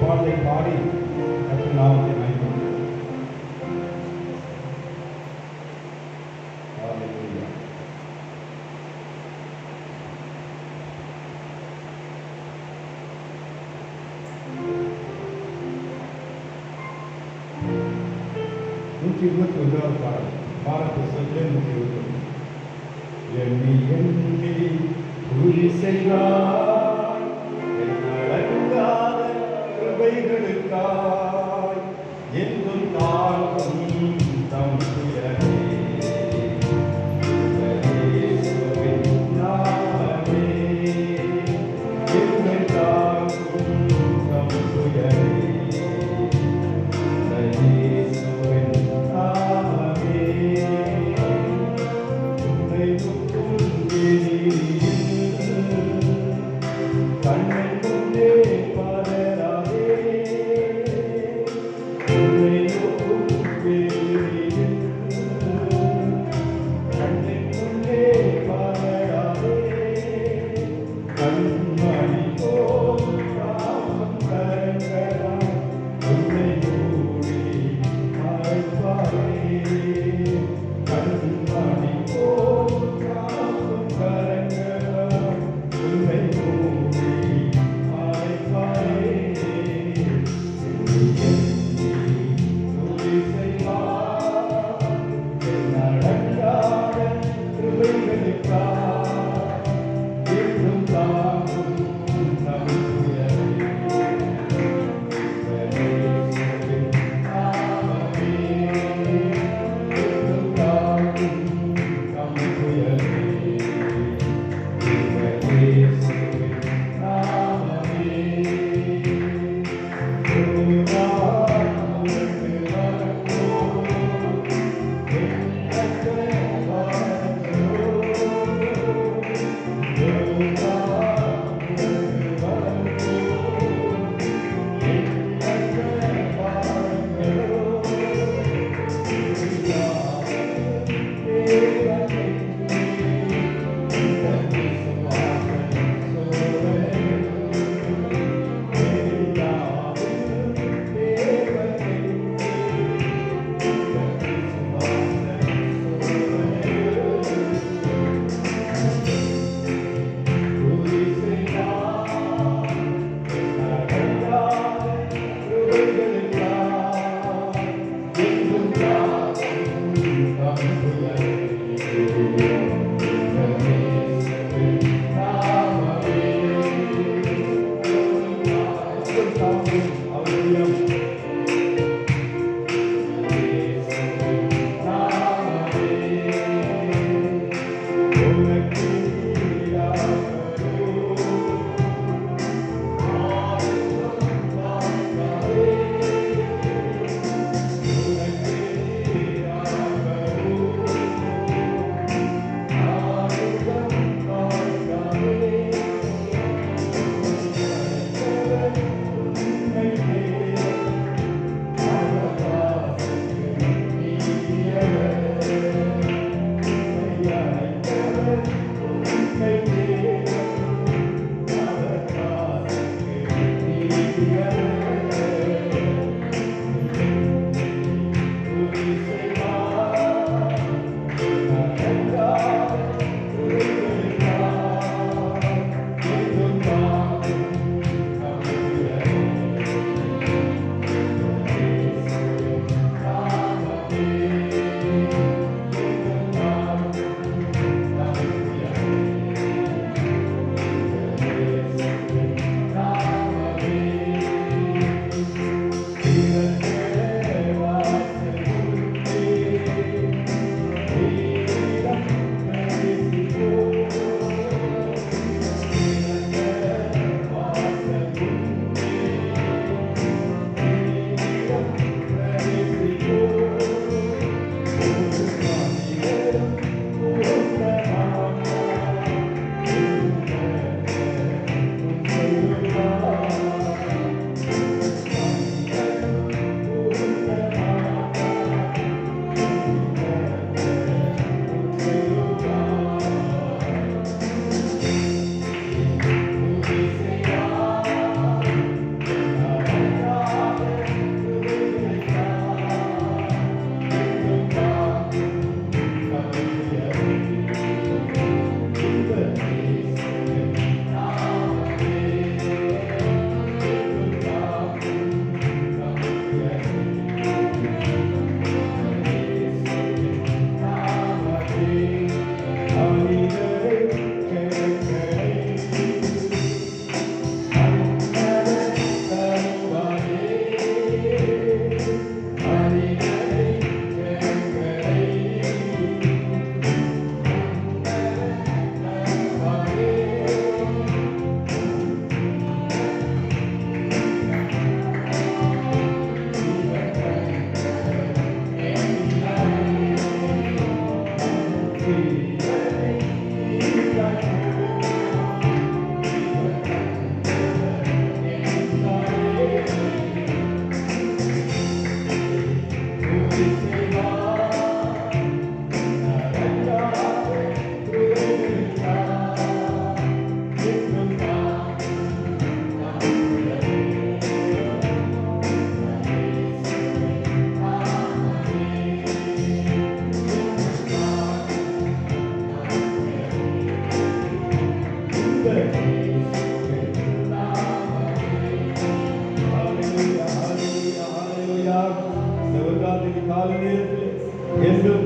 பாடலை பாடி கர்த்தர் நாமத்தை மகிமைப்படுத்துவோம். ஹல்லேலூயா. நூற்றி 21 பாடல் பாரத 121. எண்ணி எண்ணி துதி செய்வாய் என் அழகாத கிருபைகளுக்காய் என்றும் தாழ்வும் தம் துயரே. இயேசுவின் நாமமே என்றும் தாழ்வும் தம் துயரே. இயேசுவின் நாமமே உம்மை துதிக்கும்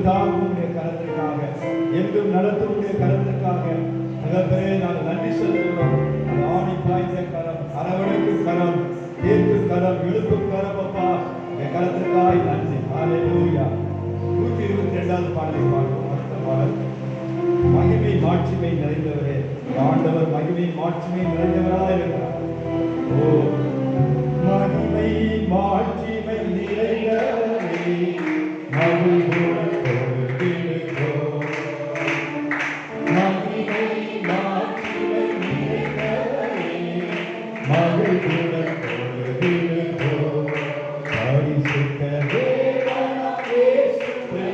தாங்குடைய கரத்திற்காக, என்றும் நடத்துடைய கரத்திற்காக தகப்பனே நாங்கள் நன்றி செலுத்துகிறோம். அந்த ஆணி பாய்ந்த கரம், அரவணைக்கும் கரம், தீர்க்கும் கரம், இழுக்கும் கரம் அப்பா, இந்த கரத்திற்காய் நன்றி. ஹல்லேலூயா. 122வது பாடலை பார்ப்போம். அடுத்த பாடல். மகிமை மாட்சிமை நிறைந்தவரே, ஆண்டவர் மகிமை மாட்சிமை நிறைந்தவராக இருக்கிறார். ஓ மகிமை மாட்சிமை நிறைந்தவரே, மகிழ்வுடன் தொழுதிடுவோம். மகிமை மாட்சிமை நிறைந்தவரே, மகிழ்வுடன் தொழுதிடுவோம். பரிசுத்த தேவனாம் இயேசுவே,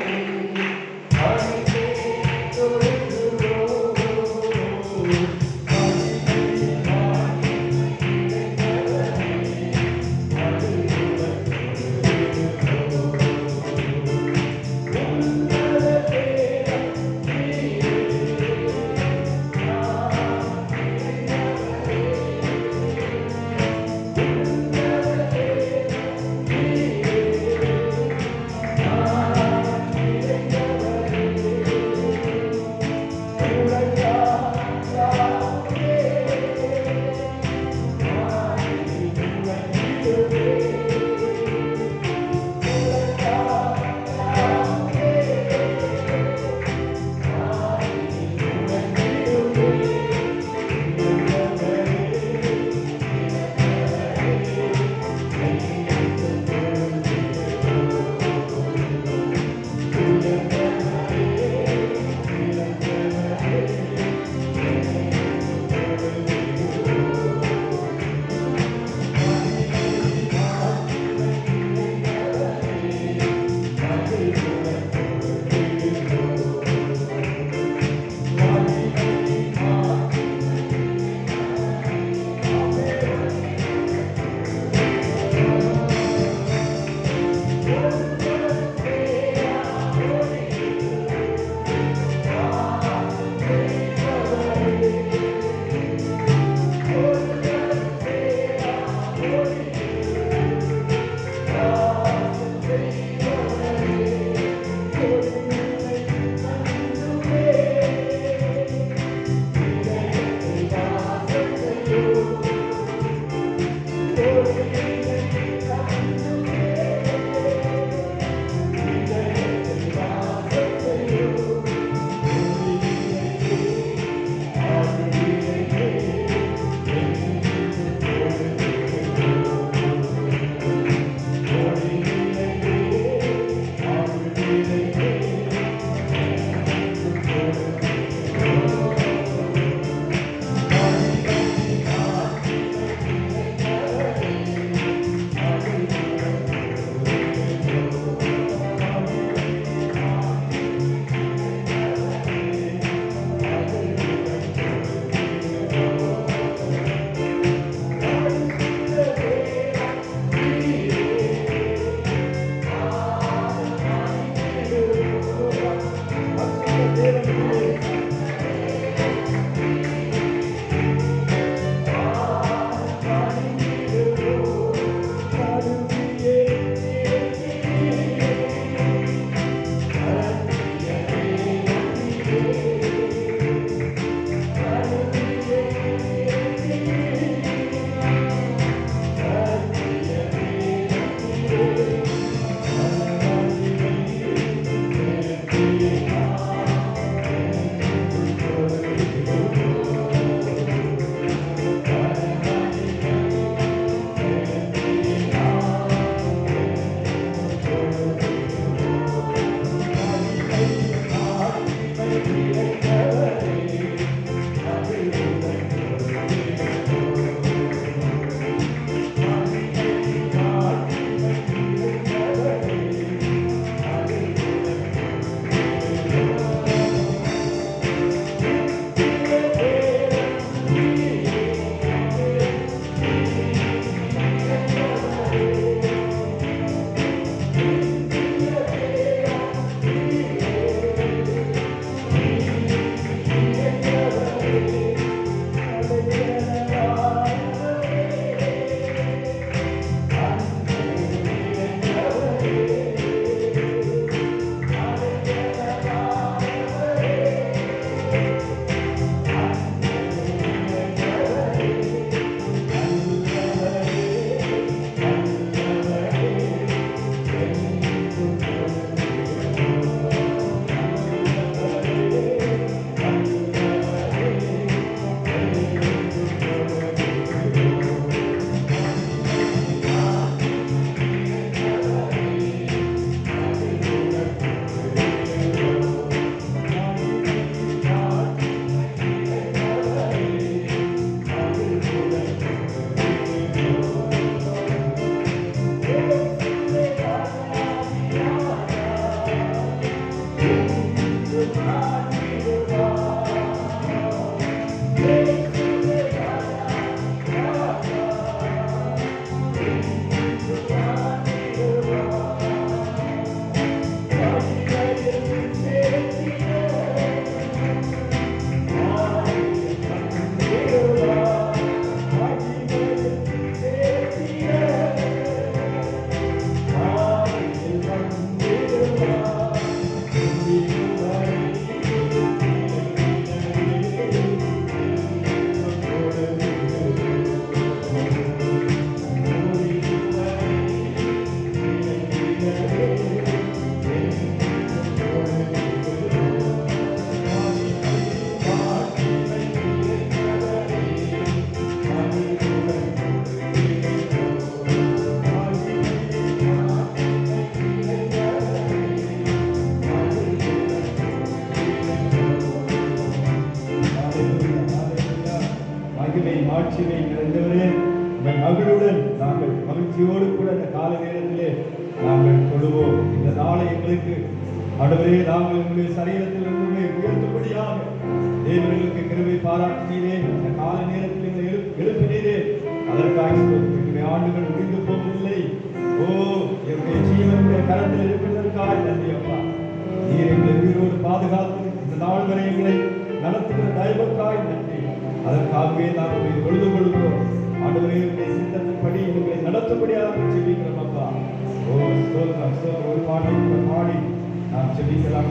மாட்சிமை நிறைந்தவரே, இந்த மகளுடன் நாங்கள் மகிழ்ச்சியோடு கூட இந்த கால நேரத்திலே நாங்கள் தொழுவோம். இந்த நாளை எங்களுக்கு ஆண்டவரே, நாங்கள் எங்களுடைய சரீரத்தில் இருந்து உயர்த்தும்படியாக தேவர்களுக்கு கிருபை பாராட்டினீரே. இந்த கால நேரத்தில் எங்களை எழுப்பினீரே. அதற்காக எங்களுடைய ஆண்டுகள் முடிந்து போவதில்லை. ஓ, எங்களுடைய ஜீவனுடைய கரத்தில் இருப்பதற்காக நன்றி அப்பா. நீர் எங்களை உயிரோடு பாதுகாத்து இந்த நாள் வரை எங்களை நடத்துகிற தயவுக்காய் நன்றி. அதற்காகவே நாங்கள் தொழுது கொள்கிறோம். ஆண்டவரே, சித்தத்தின்படி எங்களை நடத்தும்படியாக செபிக்கிறோம் அப்பா. ஓ, ஸ்தோத்திரம் ஸ்தோத்திரம். ஒரு பாடி நாம் செபிக்கலாம்.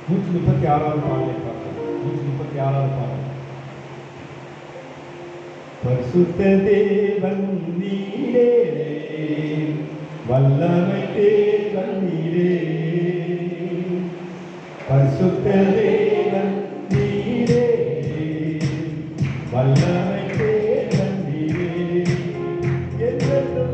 136வது பாடலை பார்க்கலாம். 136வது பாடல். பரிசுத்த தேவன் நீரே, வல்லமை தேவன் நீரே, பரிசுத்த தேவன் நீரே, வல்லமை தேவன் நீரே, என்றென்றும்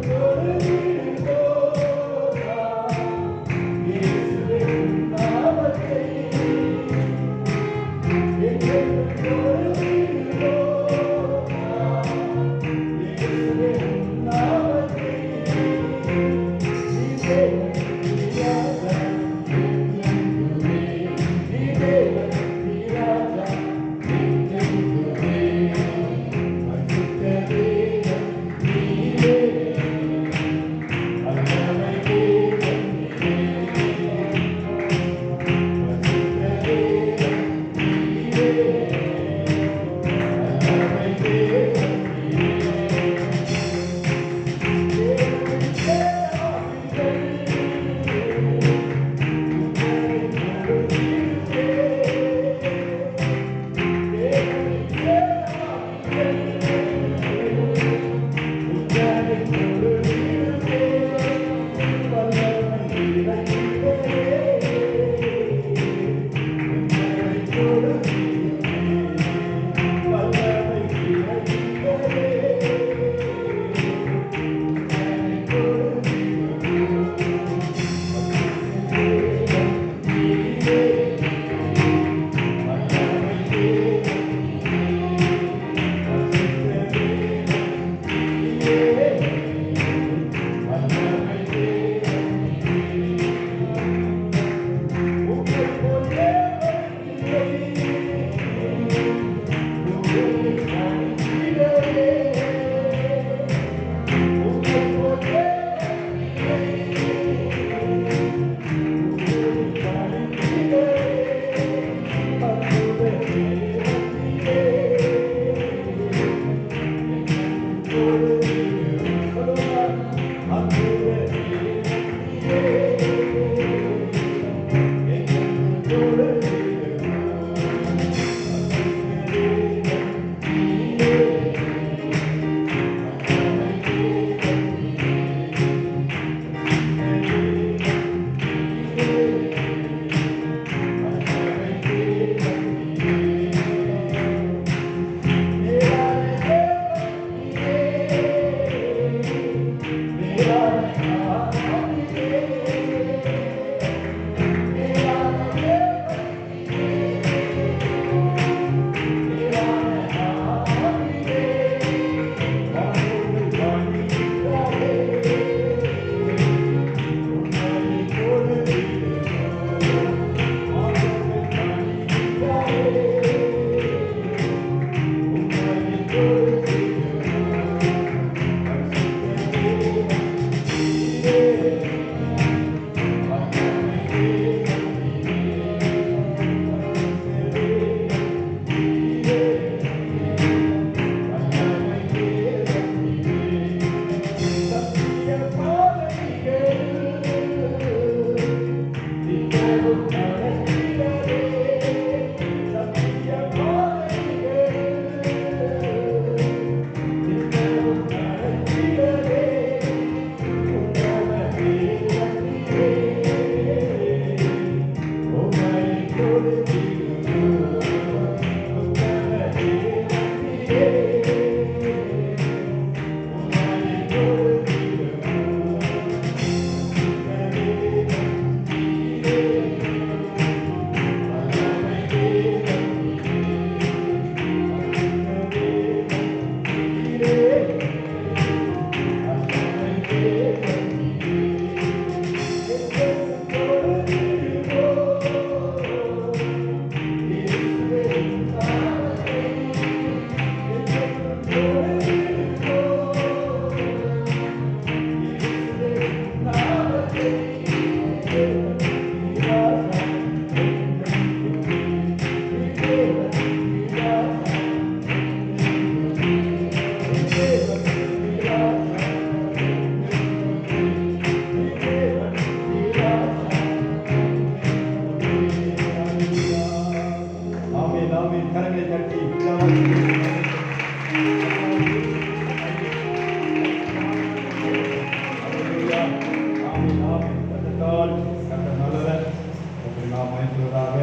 நாம் மயக்குவதாக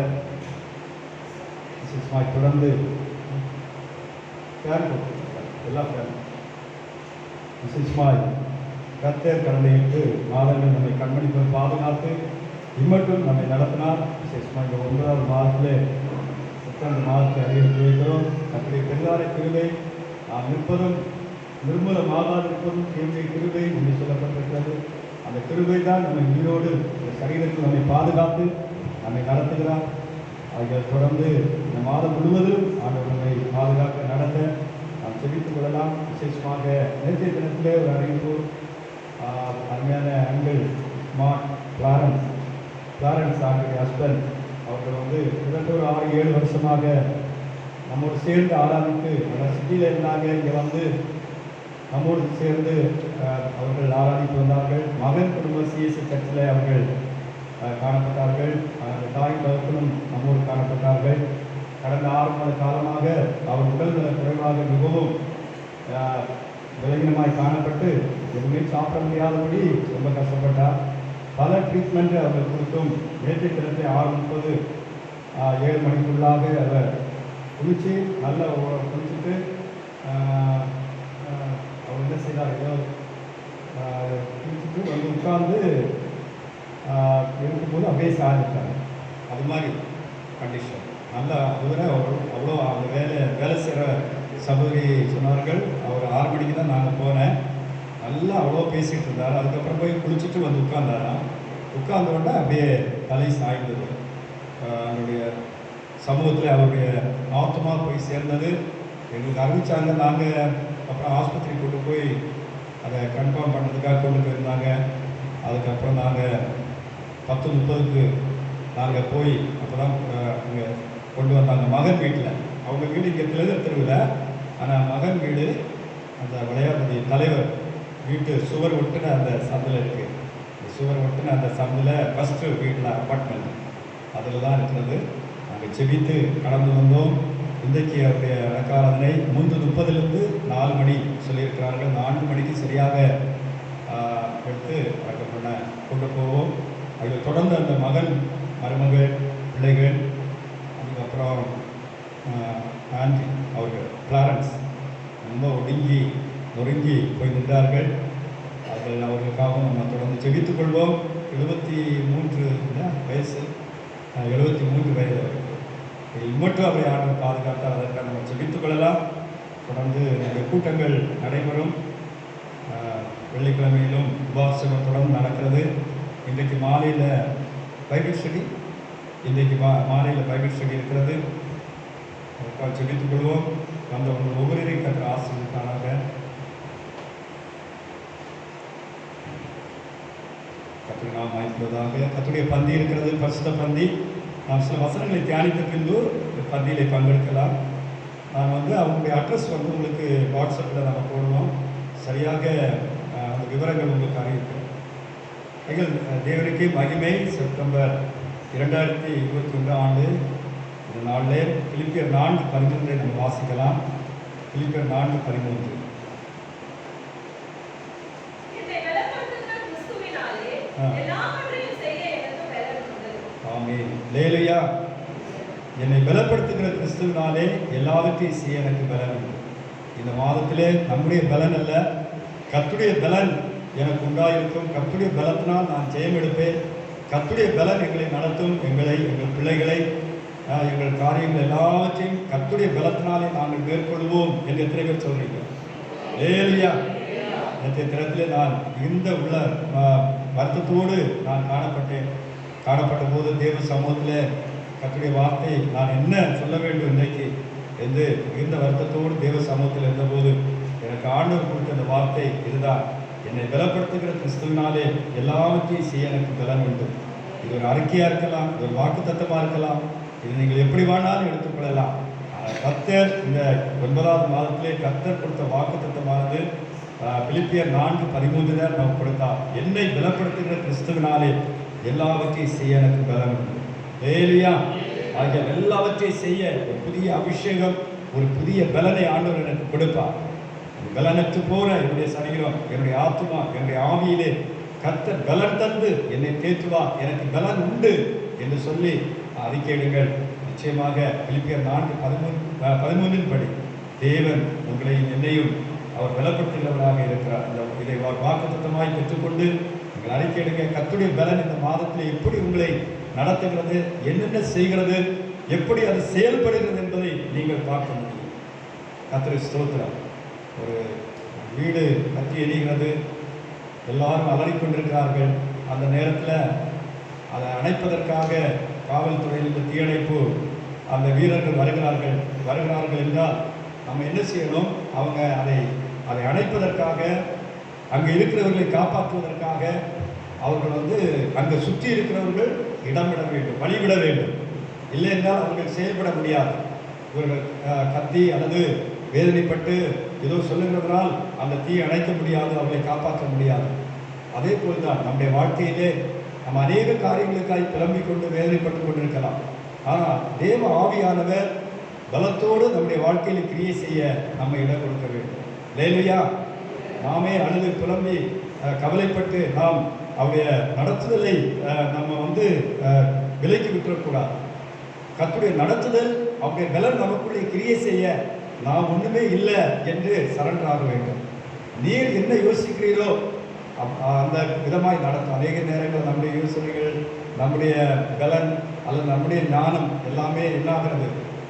தொடர்ந்து எல்லாம் விசேஷமாய் கர்த்தர் கடலையிட்டு மாதங்கள் நம்மை கண்மணிப்பை பாதுகாத்து இம்மட்டும் நம்மை நடத்தினார். விசேஷமாக இந்த 9வது மாதத்தில் செப்டம்பர் மாதத்தை அறிவித்து வைக்கிறோம். நம்முடைய பெருந்தாரை கிருபை நாம் நிற்பதும் நிர்மூலமாக இருப்பதும் என்னுடைய கிருபை என்று சொல்லப்பட்டிருக்கிறது. அந்த கிருபை தான் நம்மை உயிரோடு சரீரத்தில் நம்மை பாதுகாத்து நம்மை நடத்துகிறார். ஆகியோர் தொடர்ந்து இந்த மாதம் முழுவதும் ஆண்டவர் நம்மை பாதுகாக்க நடத்த நாம் செபித்துக் கொள்ளலாம். விசேஷமாக நேற்றைய தினத்திலே ஒரு அறிவிப்பு, அருமையான அங்கிள் கிளாரன்ஸ் ஆகிய ஹஸ்பண்ட் அவர்கள் கிட்டத்தட்ட ஒரு 6-7 வருஷமாக நம்மோடு சேர்ந்து ஆராதித்து சிட்டியில் இருந்தாங்க. இங்கே நம்மோடு சேர்ந்து அவர்கள் ஆராதித்து வந்தார்கள். மகன் குடும்ப சிஎஸ்சி சர்ச்சில் அவர்கள் காணப்பட்டார்கள். தாய் தகப்பனும் நம்மோடு காணப்பட்டார்கள். கடந்த 6 மாத காலமாக அவர் உடல்நல குறைவாக மிகவும் விலகினமாய் காணப்பட்டு எதுவுமே சாப்பிட முடியாதபடி ரொம்ப கஷ்டப்பட்டார். பல ட்ரீட்மெண்ட்டு அவர்கள் கொடுத்தும் நேற்றைய தினத்தை 6:30 7 மணிக்குள்ளாக அவர் குளித்து நல்லா குளிச்சுட்டு அவர் என்ன செய்தார், ஏதோ குளிச்சுட்டு உட்கார்ந்து இருக்கும்போது அப்படியே சாதித்தார். அது மாதிரி கண்டிஷன் நல்லா. அதுவரை அவ்வளோ அந்த வேலை செய்கிற சகோதரி சொன்னார்கள். அவர் 6 மணிக்கு தான் நாங்கள் போனேன். நல்லா அவ்வளோ பேசிகிட்டு இருந்தார். அதுக்கப்புறம் போய் குளிச்சுட்டு உட்கார்ந்தாராம். உட்கார்ந்த உடனே அப்படியே தலை சாய்ந்தது. அவருடைய சமூகத்தில் அவருடைய ஆத்மா போய் சேர்ந்தது. எங்களுக்கு அறிவித்தாங்க. நாங்கள் அப்புறம் ஆஸ்பத்திரி கொண்டு போய் அதை கன்ஃபார்ம் பண்ணுறதுக்காக கொண்டு போயிருந்தாங்க. அதுக்கப்புறம் நாங்கள் 10:30க்கு நாங்கள் போய் அப்போ தான் அங்கே கொண்டு வந்தாங்க. மகன் வீட்டில், அவங்க வீடு இங்கே தெருவில், ஆனால் மகன் வீடு அந்த விளையாட்டு தலைவர் வீட்டு சுவர் ஒட்டுன அந்த சந்தில் இருக்குது. இந்த சுவர் ஒட்டுன அந்த சந்தில் ஃபஸ்ட்டு வீட்டில் அப்பார்ட்மெண்ட் அதில் தான் இருக்கிறது. நாங்கள் செபித்து கடந்து வந்தோம். இன்றைக்கு அவருடைய அலங்காரதனை 3:30லிருந்து 4 மணி சொல்லியிருக்கிறார்கள். 4 மணிக்கு சரியாக எடுத்து அடக்கம் பண்ண கொண்டு போவோம். அதில் தொடர்ந்து அந்த மகன், மருமகள், பிள்ளைகள், அதுக்கப்புறம் ஆண்டி அவர்கள் கிளாரன்ஸ் ரொம்ப ஒடுங்கி நொறுங்கி போய் நின்றார்கள். அவர்களுக்காகவும் நம்ம தொடர்ந்து ஜெபித்துக் கொள்வோம். 73 வயசு, 73 வயது மட்டும் அவரை ஆண்டவர் பாதுகாத்தால் அதற்காக நம்ம ஜெபித்துக் கொள்ளலாம். தொடர்ந்து நம்முடைய கூட்டங்கள் நடைபெறும். வெள்ளிக்கிழமையிலும் உபவாசம் தொடர்ந்து நடக்கிறது. இன்றைக்கு மாலையில் பைபிள் ஸ்டடி இருக்கிறது. அதற்காக ஜெபித்துக் கொள்வோம். அந்த உங்கள் ஒவ்வொருவரையும் கற்று ஆசீர்வதிப்பாராக. கற்று நாம் வாய்ப்புவதாக. கத்துடைய பந்தி இருக்கிறது, பரிசுத்த பந்தி. நாம் சில வசனங்களை தியானித்த பின்பு பந்தியில் பங்கெடுக்கலாம். நான் அவங்களுடைய அட்ரஸ் உங்களுக்கு வாட்ஸ்அப்பில் நம்ம போடுவோம். சரியாக அந்த விவரங்கள் உங்களுக்கு அறிவிப்போம். எங்கள் தேவனுக்கே மகிமை. செப்டம்பர் 2021 ஆண்டு இந்த நாளில் பிலிப்பியர் 4:13 நம்ம வாசிக்கலாம். பிலிப்பியர் 4:13. ஆமென். அல்லேலூயா. என்னை பலப்படுத்துகிற கிறிஸ்துவினாலே எல்லாவற்றையும் செய்ய எனக்கு பலன் உண்டு. இந்த மாதத்திலே நம்முடைய பலன் அல்ல, கர்த்தருடைய பலன் எனக்கு உண்டாயிருக்கும். கர்த்தருடைய பலத்தினால் நான் ஜெயம் எடுப்பேன். கர்த்தருடைய பலன் எங்களை நடத்தும். எங்கள் பிள்ளைகளை, எங்கள் காரியங்கள் எல்லாவற்றையும் கர்த்தருடைய பலத்தினாலே நாங்கள் மேற்கொள்வோம் என்று எத்தனை பேர் சொல்றீங்க? அல்லேலூயா. நேற்றைய தினத்திலே நான் இந்த உள்ள வருத்தத்தோடு நான் காணப்பட்ட போது தேவ சமூகத்தில் கர்த்தருடைய வார்த்தை நான் என்ன சொல்ல வேண்டும் இன்றைக்கு என்று மிகுந்த வருத்தத்தோடு தேவ சமூகத்தில் இருந்தபோது எனக்கு ஆண்டவர் கொடுத்த அந்த வார்த்தை இதுதான்: என்னை பலப்படுத்துகிற கிறிஸ்துவினாலே எல்லாவற்றையும் செய்ய எனக்கு பலன் உண்டு. இது ஒரு அறிக்கையாக இருக்கலாம், இது ஒரு வாக்கு தத்தமாக இருக்கலாம், இது நீங்கள் எப்படி வேணாலும் எடுத்துக்கொள்ளலாம். கர்த்தர் இந்த 9வது மாதத்திலே கர்த்தர் கொடுத்த வாக்கு தத்தமானது பிலிப்பியர் 4:13 நமக்கு கொடுத்தார். என்னை பலப்படுத்துகிற கிறிஸ்துவினாலே எல்லாவற்றையும் செய்ய எனக்கு பலன் உண்டு. அல்லேலூயா. ஆகிய எல்லாவற்றையும் செய்ய ஒரு புதிய அபிஷேகம், ஒரு புதிய பலனை ஆண்டவர் எனக்கு கொடுப்பார். பலனற்று போன என்னுடைய சரீரம், என்னுடைய ஆத்மா, என்னுடைய ஆவியிலே கர்த்தர் பலன் தந்து என்னை தேற்றுவார். எனக்கு பலன் உண்டு என்று சொல்லி அறிக்கையிடுங்கள். நிச்சயமாக பிலிப்பியர் 4:13 படி தேவன் உங்களையும் என்னையும் அவர் பலப்படுத்துகிறவராக இருக்கிறார். இதை வாக்குத்தத்தமாய் பெற்றுக்கொண்டு நீங்கள் அறிக்கையிடுங்க. கர்த்தருடைய பலன் இந்த மாதத்தில் எப்படி உங்களை நடத்துகிறது, என்னென்ன செய்கிறது, எப்படி அது செயல்படுகிறது என்பதை நீங்கள் பார்க்க முடியும். கர்த்தருக்கு ஸ்தோத்திரம். ஒரு வீடு கத்தி எரிகிறது, எல்லாரும் அலறிக்கொண்டிருக்கிறார்கள். அந்த நேரத்தில் அதை அணைப்பதற்காக காவல்துறையில் தீயணைப்பு அந்த வீரர்கள் வருகிறார்கள் என்றால் நம்ம என்ன செய்யணும்? அவங்க அதை அணைப்பதற்காக, அங்கே இருக்கிறவர்களை காப்பாற்றுவதற்காக அவர்கள் அங்கே சுற்றி இருக்கிறவர்கள் இடமிட வேண்டும், வழிவிட வேண்டும். இல்லை என்றால் அவர்கள் செயல்பட முடியாது. இவர்கள் கத்தி அல்லது வேதனைப்பட்டு ஏதோ சொல்லுகிறதுனால் அந்த தீயை அணைக்க முடியாது, அவர்களை காப்பாற்ற முடியாது. அதே போல்தான் நம்முடைய வாழ்க்கையிலே நம்ம அநேக காரியங்களுக்காய் கிளம்பிக் கொண்டு வேதனைப்பட்டு கொண்டிருக்கலாம். ஆனால் தேவ ஆவியானவர் பலத்தோடு நம்முடைய வாழ்க்கையில் கிரியை செய்ய நம்ம இடம் கொடுக்க வேண்டும். அல்லேலூயா. நாமே அழுது புலம்பி கவலைப்பட்டு நாம் அவருடைய நடத்துதலை நம்ம விலைக்கு விட்டுறக்கூடாது. கர்த்தருடைய நடத்துதல் அவருடைய பலன் நமக்குள்ளே கிரியை செய்ய நாம் ஒன்றுமே இல்லை என்று சரண்டர் ஆக வேண்டும். நீர் என்ன யோசிக்கிறீரோ அந்த விதமாய் நடக்கும். அநேக நேரங்கள் நம்முடைய யோசனைகள், நம்முடைய பலன் அல்லது நம்முடைய ஞானம் எல்லாமே என்னாகிறது?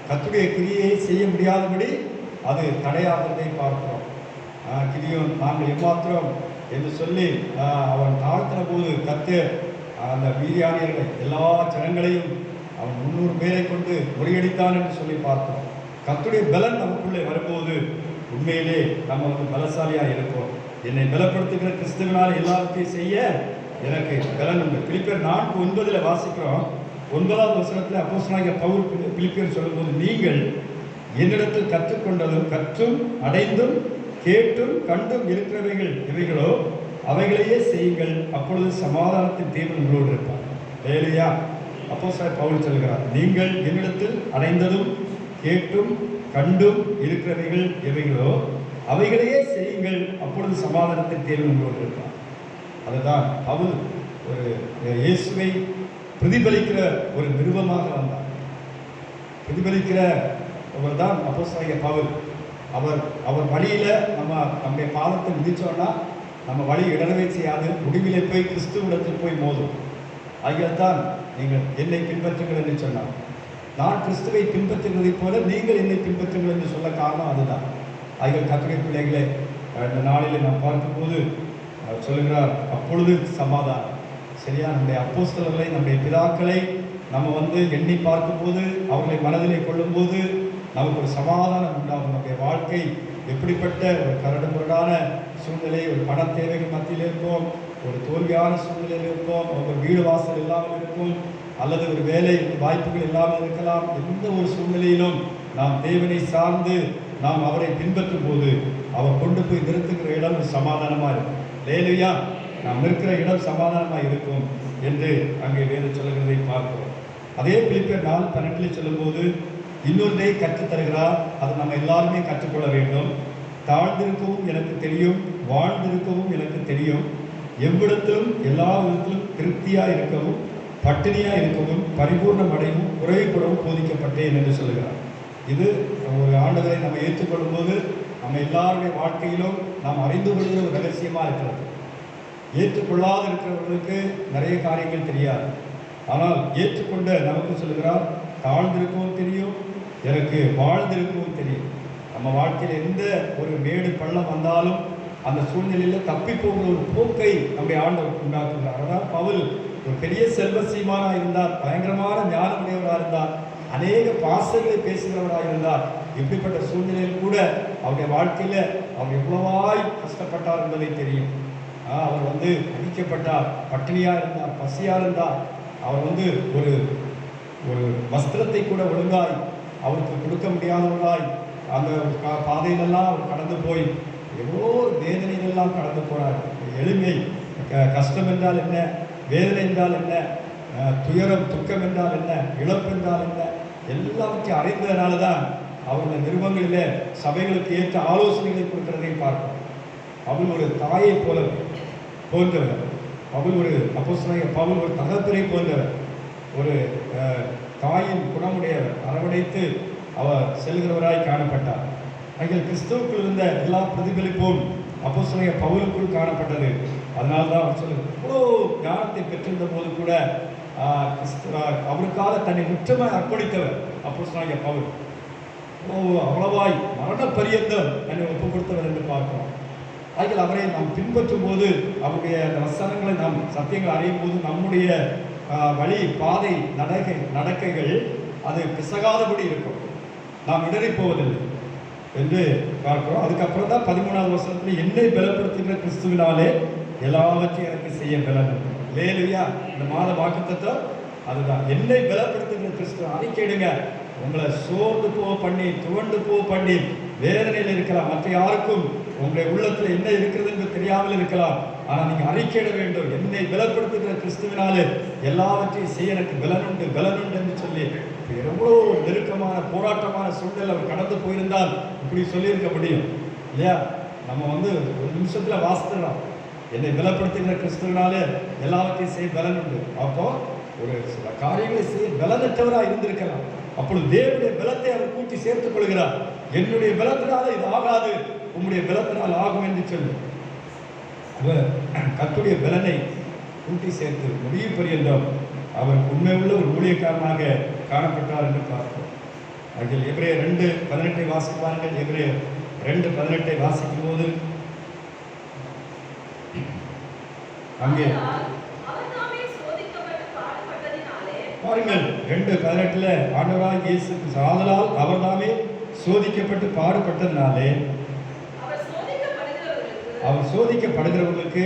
கர்த்தருடைய கிரியை செய்ய முடியாதபடி அது தடையாகிறதை பார்க்கிறோம். கிரியோன் நாங்கள் எம்மாத்திரம் என்று சொல்லி அவன் தாழ்த்தின போது கர்த்தர் அந்த மீதியானியர்கள் எல்லா ஜனங்களையும் அவன் 300 பேரை கொண்டு முறியடித்தான் என்று சொல்லி பார்த்தோம். கர்த்தருடைய பலன் நமக்குள்ளே வரும்போது உண்மையிலே நம்ம பலசாலியாக இருப்போம். என்னை பலப்படுத்துகிற கிறிஸ்துவினால் எல்லாத்தையும் செய்ய எனக்கு பலன் உண்டு. பிலிப்பியர் 4:9 வாசிக்கிறோம். 9வது வசனத்தில் அப்போஸ்தலனாகிய பவுல் பிலிப்பியர் சொல்லும்போது, நீங்கள் என்னிடத்தில் கற்றுக்கொண்டதும் கற்றும் அடைந்தும் கேட்டும் கண்டும் இருக்கிறவைகள் எவைகளோ அவைகளையே செய்யுங்கள், அப்பொழுது சமாதானத்தின் தேவன் உங்களோடு இருப்பார். அல்லேலூயா. அப்போஸ்தலர் பவுல் சொல்கிறார், நீங்கள் என்னிடத்தில் அடைந்ததும் கேட்டும் கண்டும் இருக்கிறவைகள் எவைகளோ அவைகளையே செய்யுங்கள், அப்பொழுது சமாதானத்தின் தேவன் உங்களோடு இருப்பார். அதுதான் பவுல் ஒரு இயேசுவை பிரதிபலிக்கிற ஒரு நிருபமாக வந்தார். பிரதிபலிக்கிறவர் தான் அப்போஸ்தலனாகிய பவுல். அவர் வழியில் நம்முடைய பாதத்தை மிதிச்சோன்னா நம்ம வழி இடனவே செய்யாது, முடிவிலே போய் கிறிஸ்துவிடத்தில் போய் மோதும். ஆகியதான் நீங்கள் என்னை பின்பற்றுங்கள் என்று சொன்னார். நான் கிறிஸ்துவை பின்பற்றுவதைப் போல நீங்கள் என்னை பின்பற்றுங்கள் என்று சொல்ல காரணம் அதுதான். ஆகிய கர்த்தருடைய பிள்ளைகளை இந்த நாளில் நாம் பார்க்கும்போது சொல்லுகிறார், அப்பொழுது சமாதானம். சரியா? நம்முடைய அப்போஸ்தலர்களை, நம்முடைய பிதாக்களை நம்ம எண்ணி பார்க்கும்போது, அவர்களை மனதிலே கொள்ளும்போது நமக்கு ஒரு சமாதானம் உண்டாகும். நம்முடைய வாழ்க்கை எப்படிப்பட்ட ஒரு கரடு முரடான சூழ்நிலை, ஒரு பண தேவைகள் மத்தியில் இருப்போம், ஒரு தோல்வியான சூழ்நிலையில் இருப்போம், ஒரு வீடு வாசல் இல்லாமல் இருக்கும், அல்லது ஒரு வேலை வாய்ப்புகள் இல்லாமல் இருக்கலாம். எந்த ஒரு சூழ்நிலையிலும் நாம் தேவனை சார்ந்து நாம் அவரை பின்பற்றும் போது அவர் கொண்டு போய் நிறுத்துகிற இடம் சமாதானமாக இருக்கும். அல்லேலூயா. நாம் இருக்கிற இடம் சமாதானமாக இருக்கும் என்று அங்கே வேதம் சொல்லுகிறதை பார்க்கிறோம். அதே பிலிப்பியர் 4:12 சொல்லும்போது இன்னொன்றை கற்றுத்தருகிறார். அது நம்ம எல்லாருமே கற்றுக்கொள்ள வேண்டும். தாழ்ந்திருக்கவும் எனக்கு தெரியும், வாழ்ந்திருக்கவும் எனக்கு தெரியும், எவ்விடத்திலும் எல்லா விதத்திலும் திருப்தியாக இருக்கவும், பட்டினியாக இருக்கவும், பரிபூர்ணம் அடையவும், குறைவுபடவும் போதிக்கப்பட்டேன் என்று சொல்லுகிறார். இது ஒரு ஆண்டவரை நம்ம ஏற்றுக்கொள்ளும் போது நம்ம எல்லாருடைய வாழ்க்கையிலும் நாம் அறிந்து கொள்கிற ஒரு ரகசியமாக இருக்கிறது. ஏற்றுக்கொள்ளாத இருக்கிறவர்களுக்கு நிறைய காரியங்கள் தெரியாது. ஆனால் ஏற்றுக்கொண்ட நமக்கு சொல்லுகிறார், தாழ்ந்திருக்கவும் தெரியும், எனக்கு வாழ்ந்திருக்கவும் தெரியும். நம்ம வாழ்க்கையில் எந்த ஒரு மேடு பள்ளம் வந்தாலும் அந்த சூழ்நிலையில் தப்பி போகிற ஒரு போக்கை நம்முடைய ஆண்டவர் உண்டாக்குகிறார். அதான் பவுல் ஒரு பெரிய செல்வ சீமானாக இருந்தார், பயங்கரமான ஞானமுடையவராக இருந்தார், அநேக பாசங்களை பேசுகிறவராக இருந்தார். இப்படிப்பட்ட சூழ்நிலையில் கூட அவருடைய வாழ்க்கையில் அவர் எவ்வளவாய் கஷ்டப்பட்டார் என்பதை தெரியும். அவர் அடிக்கப்பட்டார், பட்டினியாக இருந்தார், பசியாக இருந்தார். அவர் ஒரு ஒரு வஸ்திரத்தை கூட ஒழுங்காய் அவருக்கு கொடுக்க முடியாதவர்களாய் அந்த பாதையிலெல்லாம் அவர் கடந்து போய் எவ்வளோ வேதனைகளெல்லாம் கடந்து போனார். எளிமை, கஷ்டம் என்றால் என்ன, வேதனை என்றால் என்ன, துயரம் துக்கம் என்றால் என்ன, இழப்பு என்றால் என்ன, எல்லாவற்றையும் அறிந்ததுனால தான் அவருடைய நிருபங்களிலே சபைகளுக்கு ஏற்ற ஆலோசனைகளை கொடுக்கிறதை பார்ப்போம். அவள் ஒரு தாயை போன்றவர், அவள் ஒரு அப்போஸ்தலனாகிய பவுல் ஒரு தகப்பனை போன்றவர். ஒரு தாயின் குணமுடையவர், அரவணைத்து அவர் செல்கிறவராய் காணப்பட்டார். அதில் கிறிஸ்துவுக்குள் இருந்த எல்லா பிரதிபலிப்பும் அப்போஸ்தலனாகிய பவுலுக்குள் காணப்பட்டது. அதனால்தான் அவர் சொல்லுங்க, இவ்வளோ ஞானத்தை பெற்றிருந்த போது கூட அவருக்காக தன்னை முற்றமாக அர்ப்பணித்தவர் அப்போஸ்தலனாகிய பவுல். அவ்வளவாய் மரண பரியந்தம் தன்னை ஒப்புக் கொடுத்தவர் என்று பார்க்கிறோம். அதில் அவரை நாம் பின்பற்றும் போது, அவருடைய அந்த வசனங்களை நாம் சத்தியங்களை அறியும் போது, நம்முடைய வழி பாதை நடக்கைகள் அது பிசகாதபடி இருக்கும், நாம் இடறி போவதில்லை என்று பார்க்கிறோம். அதுக்கப்புறம் தான் 13வது வசனத்தில், என்னை பலப்படுத்துகிற கிறிஸ்துவினாலே எல்லாவற்றையும் எனக்கு செய்ய பலன். லேலுயா, இந்த மாத வாக்குத்தத்தம் அதுதான். என்னை பலப்படுத்துகிற கிறிஸ்துவ அறிக்கையிடுங்க. உங்களை சோர்ந்து பண்ணி துவண்டு பண்ணி வேதனையில் இருக்கலாம், மற்ற யாருக்கும் உங்களுடைய உள்ளத்தில் என்ன இருக்கிறது என்று தெரியாமல் இருக்கலாம். ஆனால் நீங்கள் அறிக்கையிட வேண்டும், என்னை பலப்படுத்துகிற கிறிஸ்துவினாலே எல்லாவற்றையும் செய்ய எனக்கு பலனுண்டு என்று சொல்லி. எவ்வளோ நெருக்கமான போராட்டமான சூழ்நிலை அவர் கடந்து போயிருந்தால் இப்படி சொல்லியிருக்க முடியும் இல்லையா? நம்ம ஒரு நிமிஷத்தில் வாசித்துடலாம், என்னை பலப்படுத்துகிற கிறிஸ்துவினாலே எல்லாவற்றையும் செய்ய பலனுண்டு. அப்போ ஒரு சில காரியங்களை செய்ய பலனற்றவராக இருந்திருக்கலாம். அப்பொழுது தேவனுடைய பலத்தை அவர் கூட்டி சேர்த்துக் கொள்கிறார். என்னுடைய பலத்தினால இது ஆகாது, உங்களுடைய பலத்தினால் ஆகும் என்று சொல்லி அவர் கர்த்தருடைய பலனை கூட்டி சேர்த்து முடிவு பரியந்தம் அவர் உண்மை உள்ள ஒரு ஊழியக்காரனாக காணப்பட்டார் என்று பார்க்கிறோம். அதில் எபிரேயர் 2:18 வாசிப்பார்கள். எபிரேயர் 2:18 வாசிக்கும் போது அங்கே பாருங்கள், 2:18 ஆண்டவராகிய இயேசு ஆதலால் அவர் தாமே சோதிக்கப்பட்டு பாடுபட்டதினாலே அவர் சோதிக்கப்படுகிறவர்களுக்கு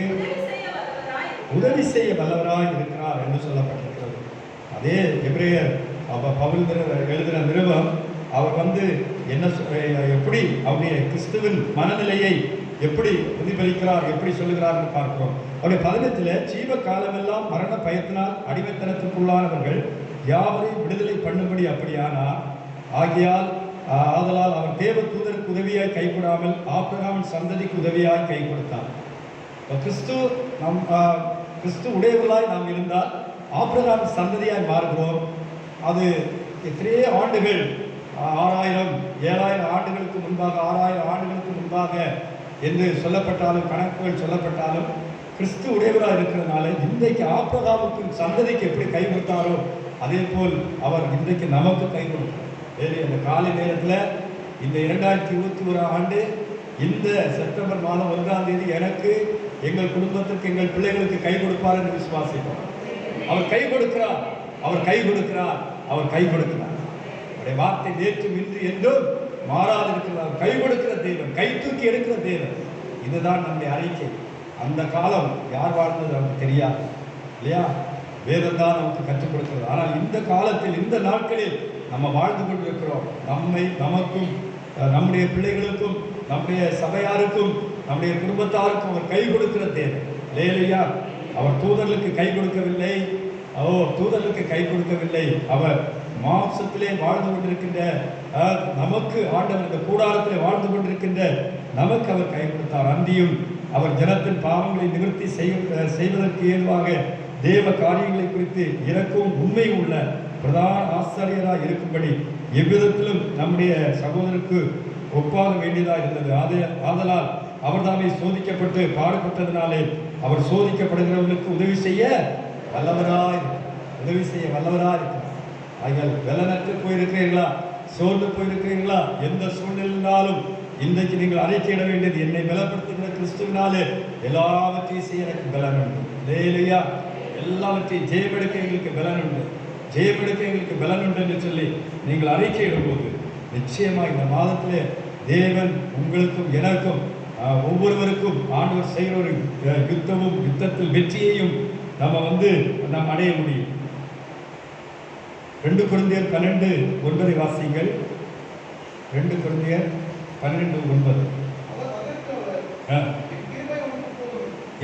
உதவி செய்ய வல்லவராய் இருக்கிறார் என்று சொல்லப்பட்டிருக்கிறது. அதே எபிரேயர் பவுல் எழுதின நிருபம் அவர் என்ன எப்படி அவருடைய கிறிஸ்துவின் மனநிலையை எப்படி பிரதிபலிக்கிறார், எப்படி சொல்லுகிறார் என்று பார்க்கிறோம். அவருடைய 18 ஜீவ காலமெல்லாம் மரண பயத்தினால் அடிமைத்தனத்திற்குள்ளானவர்கள் யாவரையும் விடுதலை பண்ணும்படி அப்படியானார். ஆதலால் அவர் தேவ தூதருக்கு உதவியாய் கைகொடாமல் ஆபிரகாமின் சந்ததிக்கு உதவியாய் கை கொடுத்தார். கிறிஸ்து உடையவர்களாய் நாம் இருந்தால் ஆபிரகாமின் சந்ததியாய் மாறுகிறோம். அது எத்தனையோ ஆண்டுகள், 6000 7000 ஆண்டுகளுக்கு முன்பாக, 6000 ஆண்டுகளுக்கு முன்பாக என்று சொல்லப்பட்டாலும், கணக்குகள் சொல்லப்பட்டாலும், கிறிஸ்து உடையவராக இருக்கிறதுனால இன்றைக்கு ஆபிரகாமுக்கு சந்ததிக்கு எப்படி கை கொடுத்தாரோ அதே போல் அவர் இன்றைக்கு நமக்கு கை கொடுத்தார். இந்த காலை நேரத்தில் இந்த 2021 ஆண்டு இந்த செப்டம்பர் மாதம் 1ஆம் தேதி எனக்கு, எங்கள் குடும்பத்திற்கு, எங்கள் பிள்ளைகளுக்கு கை கொடுப்பார் என்று விசுவாசிப்போம். அவர் கை கொடுக்கிறார், அவர் கை கொடுக்கிறார், அவர் கை கொடுக்கிறார். அவருடைய வார்த்தை நேற்றும் இன்று என்றும் மாறாது இருக்கிறார். கை கொடுக்கிற தேவன், கை தூக்கி எடுக்கிற தேவன். இதுதான் நம்முடைய அறிக்கை. அந்த காலம் யார் வாழ்ந்தது நமக்கு தெரியாது இல்லையா? வேதம் தான் நமக்கு கற்றுக் கொடுக்கிறது. ஆனால் இந்த காலத்தில், இந்த நாட்களில் நம்ம வாழ்ந்து கொண்டிருக்கிறோம். நமக்கும், நம்முடைய பிள்ளைகளுக்கும், நம்முடைய சபையாருக்கும், நம்முடைய குடும்பத்தாருக்கும் அவர் கை கொடுக்கிற தேவன். லேலுயா, அவர் தூதர்களுக்கு கை கொடுக்கவில்லை, தூதர்களுக்கு கை கொடுக்கவில்லை. அவர் மாம்சத்திலே வாழ்ந்து கொண்டிருக்கின்ற நமக்கு, ஆண்டவர் இந்த கூடாரத்திலே வாழ்ந்து கொண்டிருக்கின்ற நமக்கு அவர் கை கொடுத்தார். அன்றியும் அவர் ஜனத்தின் பாவங்களை நிவர்த்தி செய்வதற்கு ஏதுவாக தேவ காரியங்களை குறித்து இறக்கவும் உண்மையும் உள்ள பிரதான ஆசாரியராக இருக்கும்படி எவ்விதத்திலும் நம்முடைய சகோதரருக்கு ஒப்பாக வேண்டியதாக இருந்தது. ஆதலால் அவர் தாமே சோதிக்கப்பட்டு பாடுபட்டதினாலே அவர் சோதிக்கப்படுகிறவர்களுக்கு உதவி செய்ய வல்லவராய் இருக்கிறார். ஆகியால் பலனற்று போயிருக்கிறீர்களா, சோர்ந்து போயிருக்கிறீர்களா, எந்த சூழ்நிலையினாலும் இன்றைக்கு நீங்கள் அறிக்கையிட வேண்டியது, என்னை பலப்படுத்துகிற கிறிஸ்துவினாலே எல்லாவற்றையும் செய்ய எனக்கு பலன் உண்டு. லேலுயா, எல்லாவற்றையும் ஜெயமெடுக்க எங்களுக்கு பலன் உண்டு, ஜெயமெடுக்க எங்களுக்கு பலன் உண்டு என்று சொல்லி நீங்கள் அறிக்கையிடும் போது நிச்சயமாக இந்த மாதத்திலே தேவன் உங்களுக்கும் எனக்கும் ஒவ்வொருவருக்கும் ஆண்டவர் செய்கிற ஒரு யுத்தத்தில் வெற்றியையும் நாம் அடைய முடியும். 2 கொரிந்தியர் 12:9 வாசியுங்கள். 2 கொரிந்தியர் 12:9.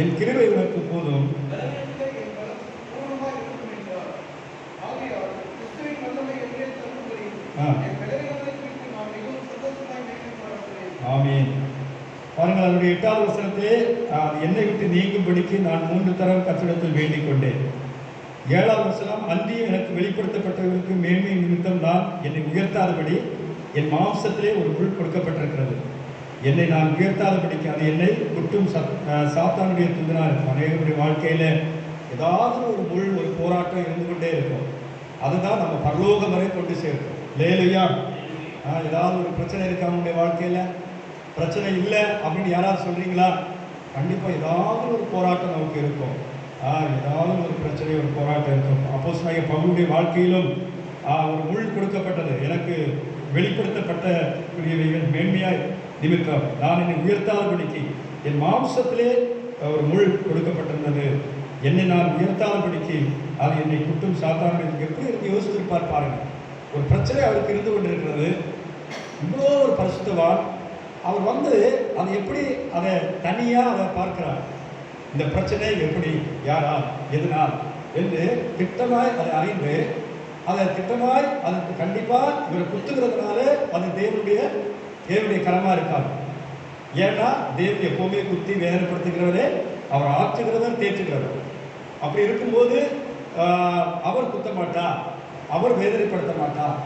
என் கிருபை உனக்கு போதும், ஆமீன். பாருங்கள், அவருடைய 8வது வசனத்திலே என்னை விட்டு நீங்கும்படிக்கு நான் 3 தரம் கர்த்தரிடத்தில் வேண்டிக் கொண்டேன். 7ஆம் வசனம், அன்றியும் எனக்கு வெளிப்படுத்தப்பட்டவர்களுக்கு மேன்மை நிமித்தம் நான் என்னை உயர்த்தாதபடி என் மாம்சத்திலே ஒரு முள் கொடுக்கப்பட்டிருக்கிறது. என்னை நான் உயர்த்தாதபடிக்கு அது என்னை குட்டும் சாத்தானுடைய தூதனாக இருக்கும். அநேகருடைய வாழ்க்கையில் ஏதாவது ஒரு முள், ஒரு போராட்டம் இருந்து கொண்டே இருக்கும். அதுதான் நம்ம பரலோகம் வரை கொண்டு சேர்க்கும். லேலுயா. ஏதாவது ஒரு பிரச்சனை இருக்கா அவங்களுடைய வாழ்க்கையில்? பிரச்சனை இல்லை அப்படின்னு யாராவது சொல்கிறீங்களா? கண்டிப்பாக ஏதாவது ஒரு போராட்டம் நமக்கு இருக்கும். ஏதாவது ஒரு பிரச்சனை, ஒரு போராட்டம் இருக்கும். அப்போஸ்தலனாகிய பவுலுடைய வாழ்க்கையிலும் ஒரு முள் கொடுக்கப்பட்டது. எனக்கு வெளிப்படுத்தப்பட்ட கூடியவைகள் மேன்மையாய் நிமித்தம் நான் என்னை உயர்த்தாதபடிக்கு என் மாம்சத்திலே ஒரு முள் கொடுக்கப்பட்டிருந்தது. என்னை நான் உயர்த்தாதபடிக்கு அது என்னை குட்டும் சாத்தானுடைய எப்படி இருந்து யோசித்திருப்பார் பாருங்க. ஒரு பிரச்சனை அவருக்கு இருந்து கொண்டிருக்கிறது. இவ்வளோ ஒரு பரிசுத்தவான் அவர் அதை எப்படி அதை தனியாக அதை பார்க்கிறார். இந்த பிரச்சனை எப்படி, யாரால், எதனால் என்று திட்டமாய் அதை அறிந்து அதை திட்டமாய் அதுக்கு கண்டிப்பாக இவரை குத்துகிறதுனால அது தேவனுடைய கரமாக இருக்காது. ஏன்னா தேவன் எப்போவுமே குத்தி வேதனைப்படுத்துகிறவரே, அவர் ஆற்றுகிறவர், தேற்றுகிறவர். அப்படி இருக்கும்போது அவர் குத்த மாட்டார், அவர் வேதனைப்படுத்த மாட்டார்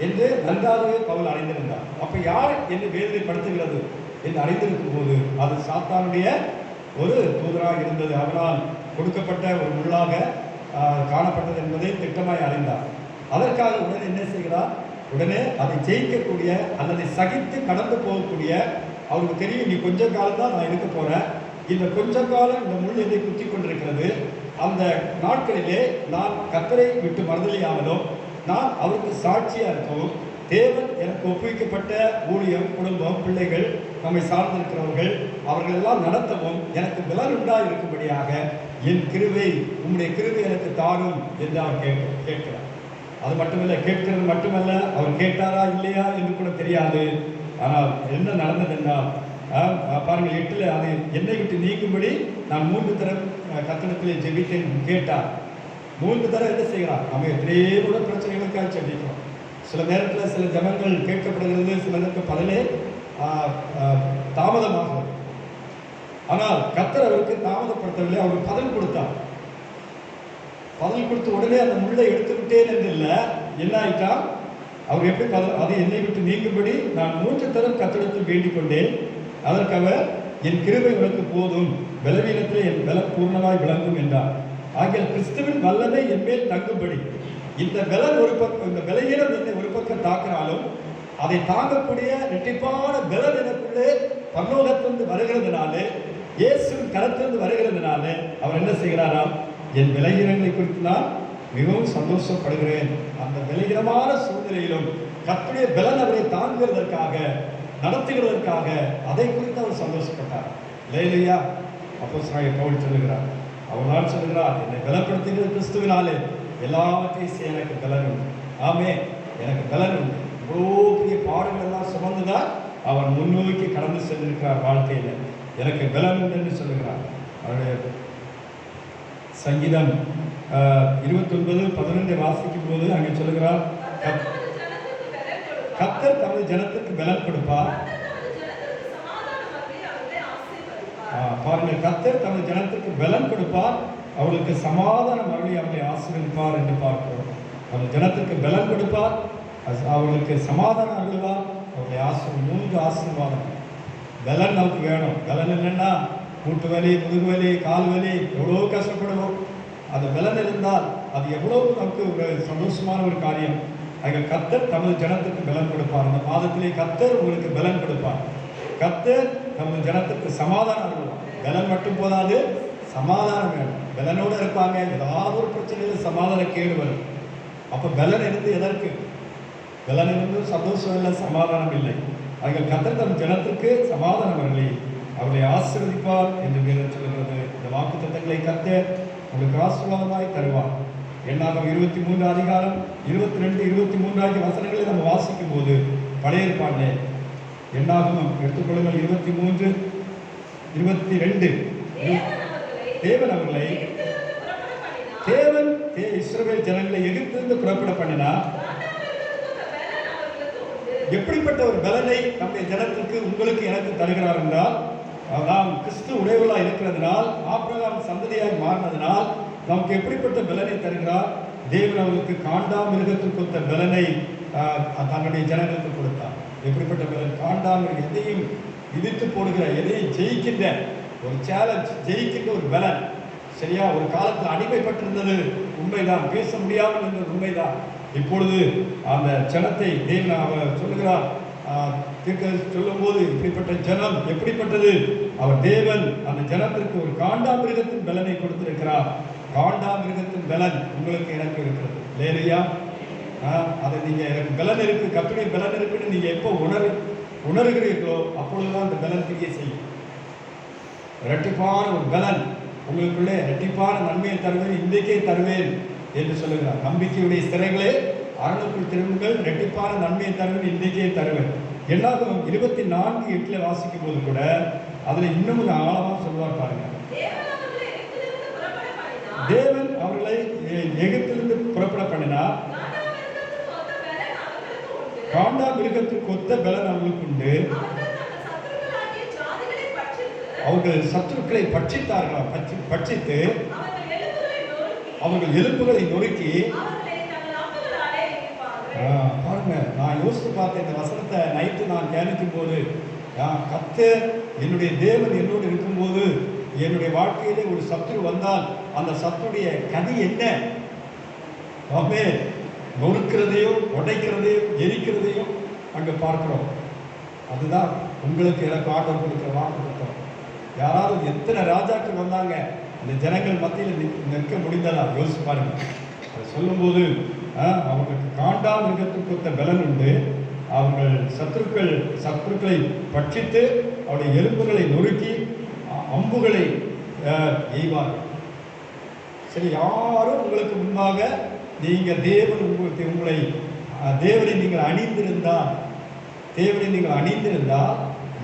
என்று நன்றாகவே பவுல் அறிந்திருந்தார். அப்போ யார் என்று வேதனைப்படுத்துகிறது என்று அறிந்திருக்கும் போது அது சாத்தானுடைய ஒரு தூதராக இருந்தது. அவனால் கொடுக்கப்பட்ட ஒரு முள்ளாக காணப்பட்டது என்பதை திட்டமாய் அறிந்தார். அதற்காக உடனே என்ன செய்கிறார்? உடனே அதை ஜெயிக்கக்கூடிய அல்லது சகித்து கடந்து போகக்கூடிய, அவருக்கு தெரியும் நீ கொஞ்ச காலம் தான் நான் இருக்க போகிறேன், இந்த கொஞ்ச காலம் இந்த முள் என்னை குத்தி கொண்டிருக்கிறது, அந்த நாட்களிலே நான் கர்த்தரை விட்டு மறுதலியாமலும் நான் அவருக்கு சாட்சியாக இருக்கவும், தேவன் எனக்கு ஒப்புவிக்கப்பட்ட ஊழியம், குடும்பம், பிள்ளைகள், நம்மை சார்ந்திருக்கிறவர்கள் அவர்கள் எல்லாம் நடத்தவும் எனக்கு பலன் உண்டாக இருக்கும்படியாக என் கிருபை, உம்முடைய கிருபை எனக்கு தாரும் என்று அவர் கேட்கிறார். அது மட்டுமல்ல, கேட்கிறது மட்டுமல்ல, அவர் கேட்டாரா இல்லையா என்று கூட தெரியாது. ஆனால் என்ன நடந்தது என்றால் பாருங்கள் 8 அது என்னை விட்டு நீங்கும்படி நான் 3 தரம் கர்த்தரிடத்திலே ஜெபித்தேன் கேட்டார். 3 தரம் என்ன செய்கிறார்? நம்ம எத்தனையோ கூட பிரச்சனைகளுக்காக ஜெபிக்கிறோம். சில நேரத்தில் சில ஜபங்கள் கேட்கப்படுகிறது, சில நேரத்தில் பதிலே தாமதமாகும். ஆனால் கர்த்தர் அவருக்கு தாமதப்படுத்தவில்லை, அவருக்கு பதில் கொடுத்தார். பதில் கொடுத்து உடனே அந்த முள்ளை எடுத்து விட்டேன் என்று இல்லை, என்ன ஆயிட்டா அவர் எப்படி அது என்னை விட்டு நீங்கும்படி நான் 3 தரம் கர்த்தரிடத்தில் வேண்டிக் கொண்டேன். அதற்கு அவர் என் கிருபை உனக்கு போதும், பலவீனத்திலே என் பலம் பூர்ணமாய் விளங்கும் என்றார். ஆகிய கிறிஸ்துவின் வல்லமை என் மேல் தங்கும்படி, இந்த பலன் ஒரு பக்கம், இந்த பலவீனம் என்னை ஒரு பக்கம் தாக்கினாலும் அதை தாங்கக்கூடிய இரட்டிப்பான பலன் எனக்குள்ளே பரலோகத்திலிருந்து வருகிறதுனாலே, இயேசுவின் கரத்திலிருந்து வருகிறதுனாலே அவர் என்ன செய்கிறாரா? என் விலகினங்களை குறித்து நான் மிகவும் சந்தோஷப்படுகிறேன். அந்த விலகினமான சூழ்நிலையிலும் கர்த்தருடைய பலன் அவரை தாங்குவதற்காக, நடத்துகிறதற்காக அதை குறித்து அவர் சந்தோஷப்பட்டார். லேலுயா. அப்போஸ்தலனாகிய பவுல் சொல்லுகிறார், அவனால் சொல்லுகிறார், என்னை பலப்படுத்துகிற கிறிஸ்துவினாலே எல்லாவற்றையும் செய்ய எனக்கு பலன் உண்டு. ஆமே, எனக்கு பலன் உண்டு. இவ்வளோ பெரிய பாடுகள் எல்லாம் சுமந்துதான் அவன் முன்னோக்கி கடந்து சென்றிருக்கிறார் வாழ்க்கையில். எனக்கு பலன் உண்டு என்று சொல்லுகிறார். அவருடைய சங்கீதம் 29:11 வாசிக்கும் போது அங்கே சொல்லுகிறார், கர்த்தர் தமது ஜனத்துக்கு பலன் கொடுப்பார். பாருங்க, கர்த்தர் தமது ஜனத்துக்கு பலன் கொடுப்பார், அவளுக்கு சமாதானம் அருளி அவளை ஆசீர்வதிப்பார் என்று பார்க்கிறோம். அவர் ஜனத்துக்கு பலன் கொடுப்பார், அவளுக்கு சமாதானம் அருள்வார், அவளை 3 ஆசீர்வாதம். பலன் நமக்கு வேணும். பலன் இல்லைன்னா மூட்டு வலி, முதுகு வலி, கால் வலி, எவ்வளோ கஷ்டப்படுவோம். அது பலன் இருந்தால் அது எவ்வளவு நமக்கு ஒரு சந்தோஷமான ஒரு காரியம். அங்கே கர்த்தர் தமது ஜனத்துக்கு பலன் கொடுப்பார். அந்த மாதத்திலே கர்த்தர் உங்களுக்கு பலன் கொடுப்பார். கர்த்தர் தமது ஜனத்துக்கு சமாதானம் அருள்வார். பலன் மட்டும் போதாது, சமாதானம் வேணும். பலனோடு இருப்பாங்க, ஏதாவது ஒரு பிரச்சனையில் சமாதான கேடு வரும். அப்போ பலன் இருந்து எதற்கு? பலன் இருந்து சந்தோஷம் இல்லை, சமாதானம் இல்லை. அங்கே கர்த்தர் தம் ஜனத்துக்கு சமாதானம் அருளி அவளை ஆசீர்வதிப்பார் என்று வேதம் சொல்கிறது. இந்த வாக்குத்தத்தங்களை கர்த்தர் உங்களுக்கு ஆசீர்வாதமாய் தருவார். எண்ணாகம் 23 அதிகாரம் 22, 23 ஆகிய வசனங்களை நம்ம வாசிக்கும் போது பழைய ஏற்பாட்டிலே எண்ணாகம் எடுத்துக்கொள்ளுங்கள் 23, 22 தேவன் அவர்களை இஸ்ரவேல் ஜனங்களை எகிப்திலிருந்து புறப்பட பண்ணினார். எப்படிப்பட்ட ஒரு பலனை நம்முடைய ஜனத்துக்கு உங்களுக்கு எனக்கு தருகிறார் என்றால், நாம் கிறிஸ்து உடையவர்களாக இருக்கிறதுனால், ஆபிரகாம் சந்ததியாக மாறினதினால் நமக்கு எப்படிப்பட்ட பலனை தருகிறார்? தேவன் அவர்களுக்கு காண்டாமிருகத்துக்கு ஒத்த பலனை தன்னுடைய ஜனங்களுக்கு கொடுத்தார். எப்படிப்பட்ட பலன்? காண்டாமிருகம், எதையும் இடித்து போடுகிற, எதையும் ஜெயிக்கின்ற ஒரு சேலஞ்ச், ஜெயிக்கின்ற ஒரு பலன். சரியா? ஒரு காலத்தில் அடிமைப்பட்டிருந்தது உண்மைதான், பேச முடியாமல் இருந்தது உண்மைதான். இப்பொழுது அந்த ஜனத்தை தேவன் அவர் சொல்லுகிறார், சொல்லும் போது இப்படிப்பட்ட ஜனம் எப்படிப்பட்டது? அவர் தேவன் அந்த ஜனத்திற்கு ஒரு காண்டாமிருகத்தின் பலனை கொடுத்திருக்கிறார். காண்டாமிருகத்தின் பலன் உங்களுக்கு எனக்கு இருக்கிறது. இல்லையா? அதை நீங்க எனக்கு பலன் இருக்கு, கர்த்தருடைய பலன் இருக்குன்னு நீங்க எப்போ உணர்கிறீர்களோ அப்பொழுதுதான் அந்த பலன் கிரியை செய்யும். இரட்டிப்பான ஒரு பலன் உங்களுக்குள்ளே, இரட்டிப்பான நன்மையை தருவேன், இன்றைக்கே தருவேன் என்று சொல்லுகிறார். நம்பிக்கையுடைய சிறைகளே அரணுக்குள் திரும்புங்கள், இரட்டிப்பான நன்மையை தருவேன், இன்றைக்கே தருவேன். எல்லாரும் 24:8 வாசிக்கும் போது கூட அதுல இன்னும் ஆழமா சொல்லுவார் பாருங்க. தேவன் அவர்களை எகிப்திலிருந்து புறப்பட பண்ணினார். காண்டாமிருகத்துக்கு ஒத்த பலன் அவர்களுக்கு உண்டு. அவர்கள் சத்துருக்களை பட்சித்தார்களாம். பட்சித்து அவர்கள் எலும்புகளை நொறுக்கி, பாருங்க, நான் யோசித்து பார்த்தேன் இந்த வசனத்தை நைட்டு நான் தியானிக்கும் போது, கர்த்தர் என்னுடைய தேவன் என்னோடு இருக்கும்போது என்னுடைய வாழ்க்கையிலே ஒரு சத்துரு வந்தால் அந்த சத்துடைய கதி என்ன? நொறுக்கிறதையும் உடைக்கிறதையும் எரிக்கிறதையும் அங்கே பார்க்கிறோம். அதுதான் உங்களுக்கு எனக்கு ஆர்டர் கொடுக்குற வாக்குத்தத்தம். யாராவது எத்தனை ராஜாக்கள் வந்தாங்க, அந்த ஜனங்கள் மத்தியில் நிற்க முடிந்ததா? யோசிச்சு பாருங்க. அதை சொல்லும்போது அவங்களுக்கு காண்டாமிருகத்துக்கு ஒத்த பலன் உண்டு. அவங்கள் சத்துருக்களை பட்சித்து அவருடைய எலும்புகளை நொறுக்கி அம்புகளை எய்வார்கள். சரி, யாரும் உங்களுக்கு முன்பாக நீங்க உங்களை தேவனை நீங்கள் அணிந்திருந்தால்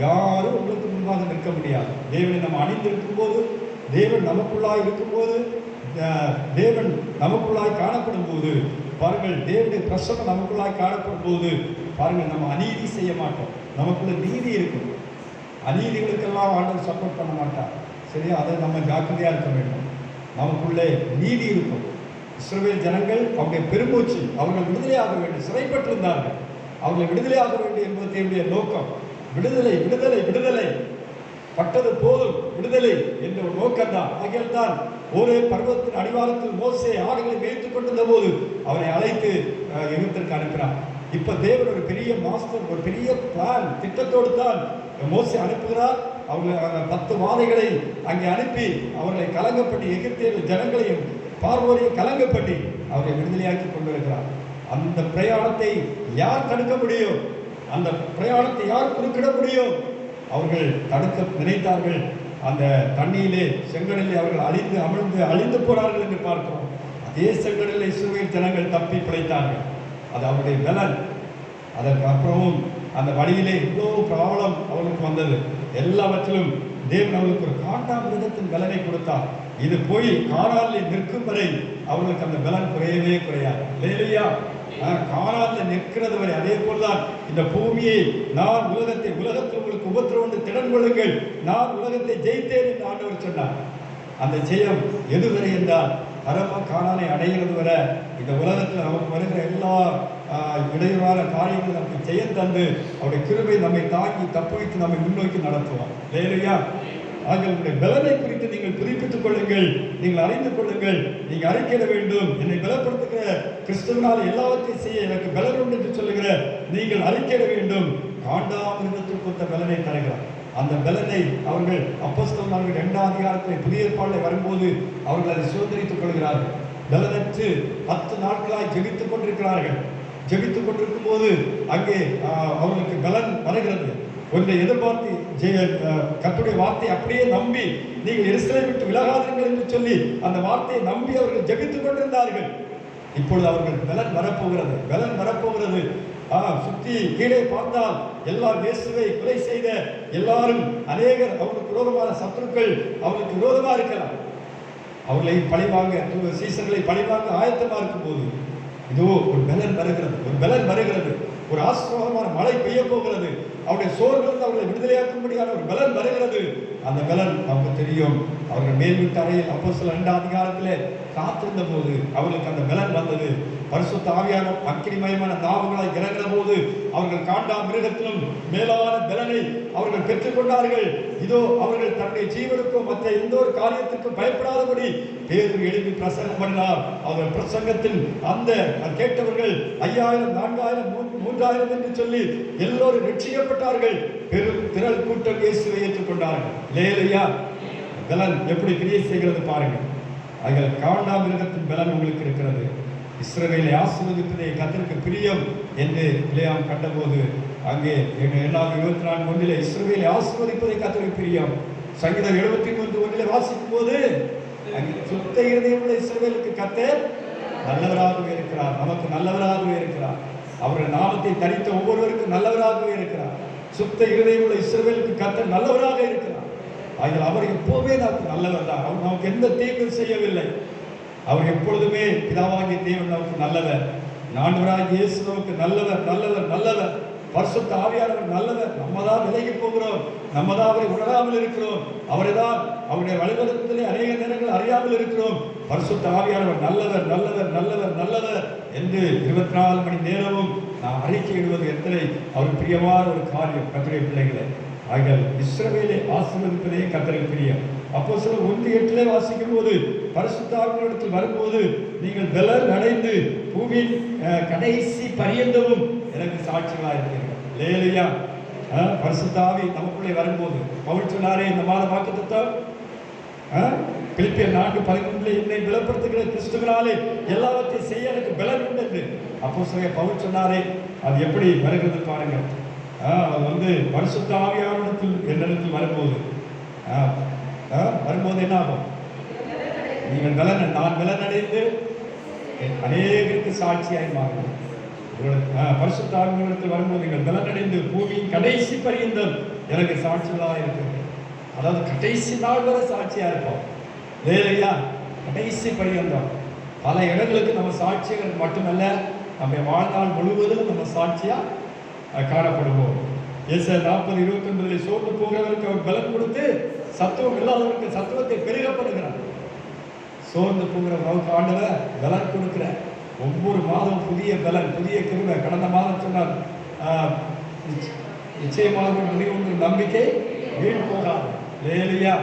யாரும் உங்களுக்கு முன்பாக நிற்க முடியாது. தேவனை நம்ம அணிந்திருக்கும் போது, தேவன் நமக்குள்ளாய் இருக்கும்போது, தேவன் நமக்குள்ளாய் காணப்படும் போது பாருங்கள், தேவனுடைய பிரசன்னம் நமக்குள்ளாய் காணப்படும் போது பாருங்கள், நம்ம அநீதி செய்ய மாட்டோம். நமக்குள்ள நீதி இருக்கும். அநீதிகளுக்கெல்லாம் ஆண்டவர் சப்போர்ட் பண்ண மாட்டார். சரியா? அதை நம்ம ஜாக்கிரதையா இருக்க வேண்டும். நமக்குள்ளே நீதி இருக்கும். இஸ்ரவேல் ஜனங்கள் அவருடைய பெருமூச்சு, அவர்கள் விடுதலையாக வேண்டும். சிறைப்பட்டிருந்தார்கள், அவர்கள் விடுதலையாக வேண்டும் என்பது தேவனுடைய நோக்கம். விடுதலை விடுதலை விடுதலை, பட்டது போதும், விடுதலை என்ற ஒரு நோக்கம் தான். ஆகியால் தான் ஒரே பர்வத்தின் அடிவாரத்தில் மோசே ஆடுகளை மேய்த்துக் கொண்டிருந்த போது அவனை அழைத்து எகிப்திற்கு அனுப்பினார். இப்ப தேவன் ஒரு பெரிய மாஸ்டர், ஒரு பெரிய பிளான் திட்டத்தோடு தான் மோசே அனுப்புகிறார். அவங்க 10 வாதைகளை அங்கே அனுப்பி அவர்களை கலங்கப்பட்டு எகிப்தியர்கள் ஜனங்களையும் பார்வோரையும் கலங்கப்பட்டு அவரை விடுதலையாக்கி கொண்டிருக்கிறார். அந்த பிரயாணத்தை யார் தடுக்க முடியும்? அந்த பிரயாணத்தை யார் குறுக்கிட முடியும்? அவர்கள் தடுக்க நினைத்தார்கள். அந்த தண்ணியிலே செங்கடலில் அவர்கள் அழிந்து போனார்கள் என்று பார்க்கிறோம். அதே செங்கடலில் இஸ்ரவேல் ஜனங்கள் தப்பி பிழைத்தார்கள். அது அவருடைய பலன். அதற்கு அப்புறமும் அந்த வழியிலே இவ்வளோ ப்ராப்ளம் அவர்களுக்கு வந்தது. எல்லாவற்றிலும் தேவன் அவர்களுக்கு ஒரு காண்டாமிருகத்தின் பலனை கொடுத்தார். இது போய் கானானில் நிற்கும் வரை அவர்களுக்கு அந்த பலன் குறையவே குறையாது. இல்லையா? கானானில் நிற்கிறது வரை. அதே போல்தான் இந்த பூமியை நான் உலகத்தில் உங்களுக்கு உபத்திரவம் திடன் கொள்ளுங்கள், நான் உலகத்தை ஜெயித்தேன் என்று ஆண்டவர் சொன்னார். அந்த ஜெயம் எதுவரை என்றால் பரம கானானை அடைகிறது வர இந்த உலகத்தில் நமக்கு வருகிற எல்லா இடையூறான காரியங்கள் நமக்கு ஜெயம் தந்து அவருடைய கிருபை நம்மை தாக்கி தப்புவித்து நம்மை முன்னோக்கி நடத்துவார். இல்லையா? உங்களுடைய பலனை குறித்து நீங்கள் புதுப்பித்துக் கொள்ளுங்கள், நீங்கள் அறிந்து கொள்ளுங்கள். நீங்கள் அறிக்கையிட வேண்டும், என்னை பலப்படுத்துகிற கிறிஸ்துவனால் எல்லாவற்றையும் செய்ய எனக்கு பலன் உண்டு என்று சொல்லுகிற நீங்கள் அறிக்கையிட வேண்டும். காண்டாமிருகத்துக்கு ஒத்த பலனை தருகிறார். அந்த பலனை அவர்கள் அப்போஸ்தலர்கள் 2ஆம் அதிகாரத்தில் புதிய ஏற்பாட்டில் வரும்போது அவர்கள் அதை சுதந்திரித்துக் கொள்கிறார்கள். பலனற்று 10 நாட்களாய் ஜெபித்துக் கொண்டிருக்கிறார்கள். ஜெபித்துக் கொண்டிருக்கும் போது அங்கே அவர்களுக்கு பலன் வருகிறது. ஒன்றை எதிர்பார்த்து கர்த்தருடைய வார்த்தை அப்படியே நம்பி நீங்கள் எருசலேமை விட்டு விலகாதீர்கள் என்று சொல்லி அந்த வார்த்தையை நம்பி அவர்கள் ஜெபித்துக் கொண்டிருந்தார்கள். இப்பொழுது அவர்கள் பலன் வரப்போகிறது. சுற்றி கீழே பார்த்தால் எல்லா இயேசுவை கொலை செய்த எல்லாரும் அநேகர் அவர்களுக்கு விரோதமான சத்துருக்கள் அவர்களுக்கு விரோதமா இருக்கலாம். அவர்களை பழிவாங்க, சீசர்களை பழிவாங்க ஆயத்தமா இருக்கும் போது இதோ ஒரு பலன் வருகிறது. ஒரு ஆசீர்வாதமான மழை பெய்ய போகிறது. அவருடைய சோர்விலிருந்து அவர்களை விடுதலையாக்கும்படியான ஒரு பலன் வருகிறது. அந்த பலன் நமக்கு தெரியும். அவர்கள் மேல் வீட்டு அறையில் அப்போஸ்தலர் 2 அதிகாரத்திலே காத்திருந்த போது அவர்களுக்கு அந்த பலன் வந்தது. பரிசுத்த ஆவியானவர் அக்கினிமயமான நாவுகளாய் இறங்கின போது அவர்கள் காண்டா மிருகத்திலும் மேலான பலனை அவர்கள் பெற்றுக்கொண்டார்கள். இதோ அவர்கள் தன்னுடைய ஜீவனுக்கோ மற்ற எந்த ஒரு காரியத்துக்கும் பயப்படாதபடி பேதுரு எழுப்பி பிரசங்கம் பண்ணினார். அவர்கள் பிரசங்கத்தில் அந்த கேட்டவர்கள் 5000, 4000, 3000 என்று சொல்லி எல்லோரும் ரட்சிக்கப்பட்டார்கள். பெரும் திரள் கூட்டம் இயேசுவை ஏற்றுக்கொண்டார்கள். அல்லேலூயா. பலன் எப்படி கிரியை செய்கிறது பாருங்கள். அதில் காண்டா மிருகத்தின் பலன் உங்களுக்கு இருக்கிறது. இஸ்ரவேலை ஆசீர்வதிப்பதே கர்த்தருக்கு பிரியம் என்று பிலேயாம் கண்டபோது அங்கே 24:24 இஸ்ரவேலை ஆசீர்வதிப்பதே கர்த்தருக்கு பிரியம். சங்கீதம் 73:1 வாசிக்கும் போது அங்கே சுத்த இருதயமுள்ள இஸ்ரவேலுக்கு கர்த்தர் நல்லவராகவே இருக்கிறார். நமக்கு நல்லவராகவே இருக்கிறார். அவருடைய நாமத்தை தரித்த ஒவ்வொருவருக்கும் நல்லவராகவே இருக்கிறார். சுத்த இருதயமுள்ள இஸ்ரவேலுக்கு கர்த்தர் நல்லவராக இருக்கிறார். அதில் அவர் எப்போதுமே நமக்கு நல்லவர் தான். அவர் நமக்கு எந்த தீங்கும் செய்யவில்லை. அவர் எப்பொழுதுமே பிதாவாகிய தேவன் நமக்கு நல்லவர். ஆண்டவராகிய இயேசு நமக்கு நல்லவர், நல்லவர், நல்லவர். பரிசுத்த ஆவியானவர் நல்லவர். நம்ம தான் விலகி போகிறோம், நம்ம தான் அவரை உணராமல் இருக்கிறோம். அவரை தான் அவருடைய வழிபடுத்தலே அநேக நேரங்கள் அறியாமல் இருக்கிறோம். பரிசுத்த ஆவியானவர் நல்லவர், நல்லவர், நல்லவர், நல்லவர் என்று 24 மணி நேரமும் நாம் அறிக்கையிடுவது எத்தனை அவர் பிரியமான ஒரு காரியம். கர்த்தருடைய பிள்ளைகளே, ஆகிய இஸ்ரவேலை ஆசீர்வதிப்பதே கர்த்தருக்கு பிரியம். அப்போஸ்தலர் 1:8 வாசிக்கும் போது பரிசுத்த ஆவியானவரிடத்தில் வரும்போது நீங்கள் பலன் அடைந்து பூமியின் கடைசி பரியந்தமும் எனக்கு சாட்சிகளாக இருக்கிறீர்கள். அல்லேலூயா. பரிசுத்த ஆவி நமக்குள்ளே வரும்போது பவுல் சொன்னாரே இந்த மாத வாக்குத்தத்தம் பிலிப்பியர் 4:13 என்னை பலப்படுத்துகிற கிறிஸ்துவினாலே எல்லாவற்றையும் செய்ய எனக்கு பலன் உண்டு என்று அப்போஸ்தலர் பவுல் சொன்னாரே. அது எப்படி வருகிறது பாருங்க. அது பரிசுத்த ஆவியானவரிடத்தில் என்னிடத்தில் வரும்போது என்ன ஆகும்? நீங்கள் நான் பலன் அடைந்து அநேகருக்கு சாட்சியாய் மாறும். பரிசுத்த ஆவியானவரிடத்தில் வரும்போது நீங்கள் பலன் அடைந்து பூமியின் கடைசி பரியந்தம் எனக்கு சாட்சிகளாக இருக்கிறது. அதாவது கடைசி நாள் வரை சாட்சியா இருப்போம். இல்லையா? கடைசி பரியந்தம் பல இடங்களுக்கு நம்ம சாட்சிகள் மட்டுமல்ல, நம்ம வாழ்நாள் முழுவதும் நம்ம சாட்சியா காணப்படுவோம். ஏசாயா 40:29 சோர்ந்து போகிறவருக்கு அவர் பலன் கொடுத்து சத்துவம் இல்லாதவருக்கு சத்துவத்தை பெருக பண்ணுகிறார். சோர்ந்து போகிறவருக்கு ஆண்டவர் பலன் கொடுக்கிற ஒவ்வொரு மாதம் புதிய பலன், புதிய கிருபை. கடந்த மாதம் சொன்னார் நிச்சயமாக முடிவுண்டு நம்பிக்கை வீண் போகாது. இல்லையா?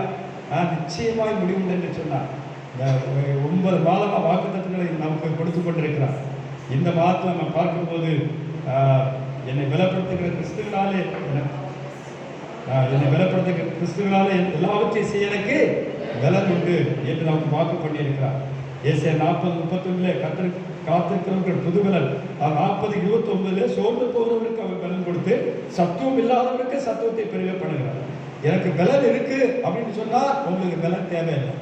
நிச்சயமாய் முடிவுண்டு என்று சொன்னார். 9 மாதமாக வாக்குத்தத்தங்களை நமக்கு கொடுத்து கொண்டிருக்கிறார். இந்த மாதத்தில் நம்ம பார்க்கும்போது என்னை பலப்படுத்துகிற கிறிஸ்துவினாலே எல்லாவற்றையும் செய்ய எனக்கு பலன் உண்டு என்று நமக்கு வாக்கு பண்ணியிருக்கிறார். ஏசாயா 40:31 கர்த்தர் காத்திருக்கிறவர்கள் புதுபலன். 40:29 சோர்ந்து போகிறவருக்கு அவர் பலன் கொடுத்து சத்துவம் இல்லாதவருக்கு சத்துவத்தை பெருக பண்ணுகிறார். எனக்கு பலன் இருக்கு அப்படின்னு சொன்னா உங்களுக்கு பலன் தேவையில்லை.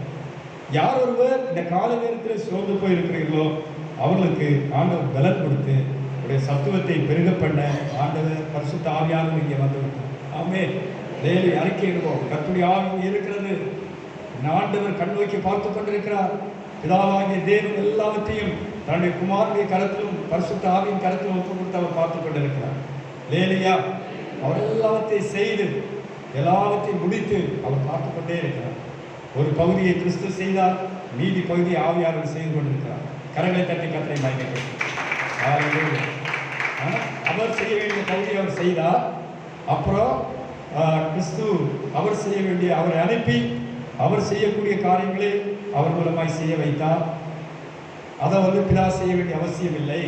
யார் ஒருவர் இந்த கால நேரத்தில் சோர்ந்து போய் இருக்கிறீர்களோ அவர்களுக்கு ஆண்டவர் பலன் கொடுத்து சத்துவத்தை பெருக பண்ண ஆண்டவர் பரிசுத்த ஆவியானவர் இங்கே வந்துவிட்டார். ஆமென். வேலை அறிக்கையிடுவோம். கர்த்தருடைய ஆவி இருக்கிறது. ஆண்டவர் கண் நோக்கி பார்த்து கொண்டிருக்கிறார். பிதாவாகிய தேவன் எல்லாவற்றையும் தன்னுடைய குமாரனுடைய கரத்திலும் பரிசுத்த ஆவியின் கரத்திலும் ஒப்பு கொடுத்து அவர் பார்த்து கொண்டிருக்கிறார். லேலியா அவர் எல்லாவற்றையும் செய்து எல்லாவற்றையும் முடித்து அவர் பார்த்து கொண்டே இருக்கிறார். ஒரு பகுதியை கிறிஸ்து செய்தார், மீதி பகுதியை ஆவியானவர் செய்து கொண்டிருக்கிறார். கரங்களை தட்டி கர்த்தரை மகிமைப்படுத்துங்கள். அவர் செய்ய வேண்டிய பகுதியை அவர் செய்தார். அப்புறம் கிறிஸ்து அவர் செய்ய வேண்டிய, அவரை அனுப்பி அவர் செய்யக்கூடிய காரியங்களை அவர் மூலமாய் செய்ய வைத்தார். அதை பிதா செய்ய வேண்டிய அவசியம் இல்லை,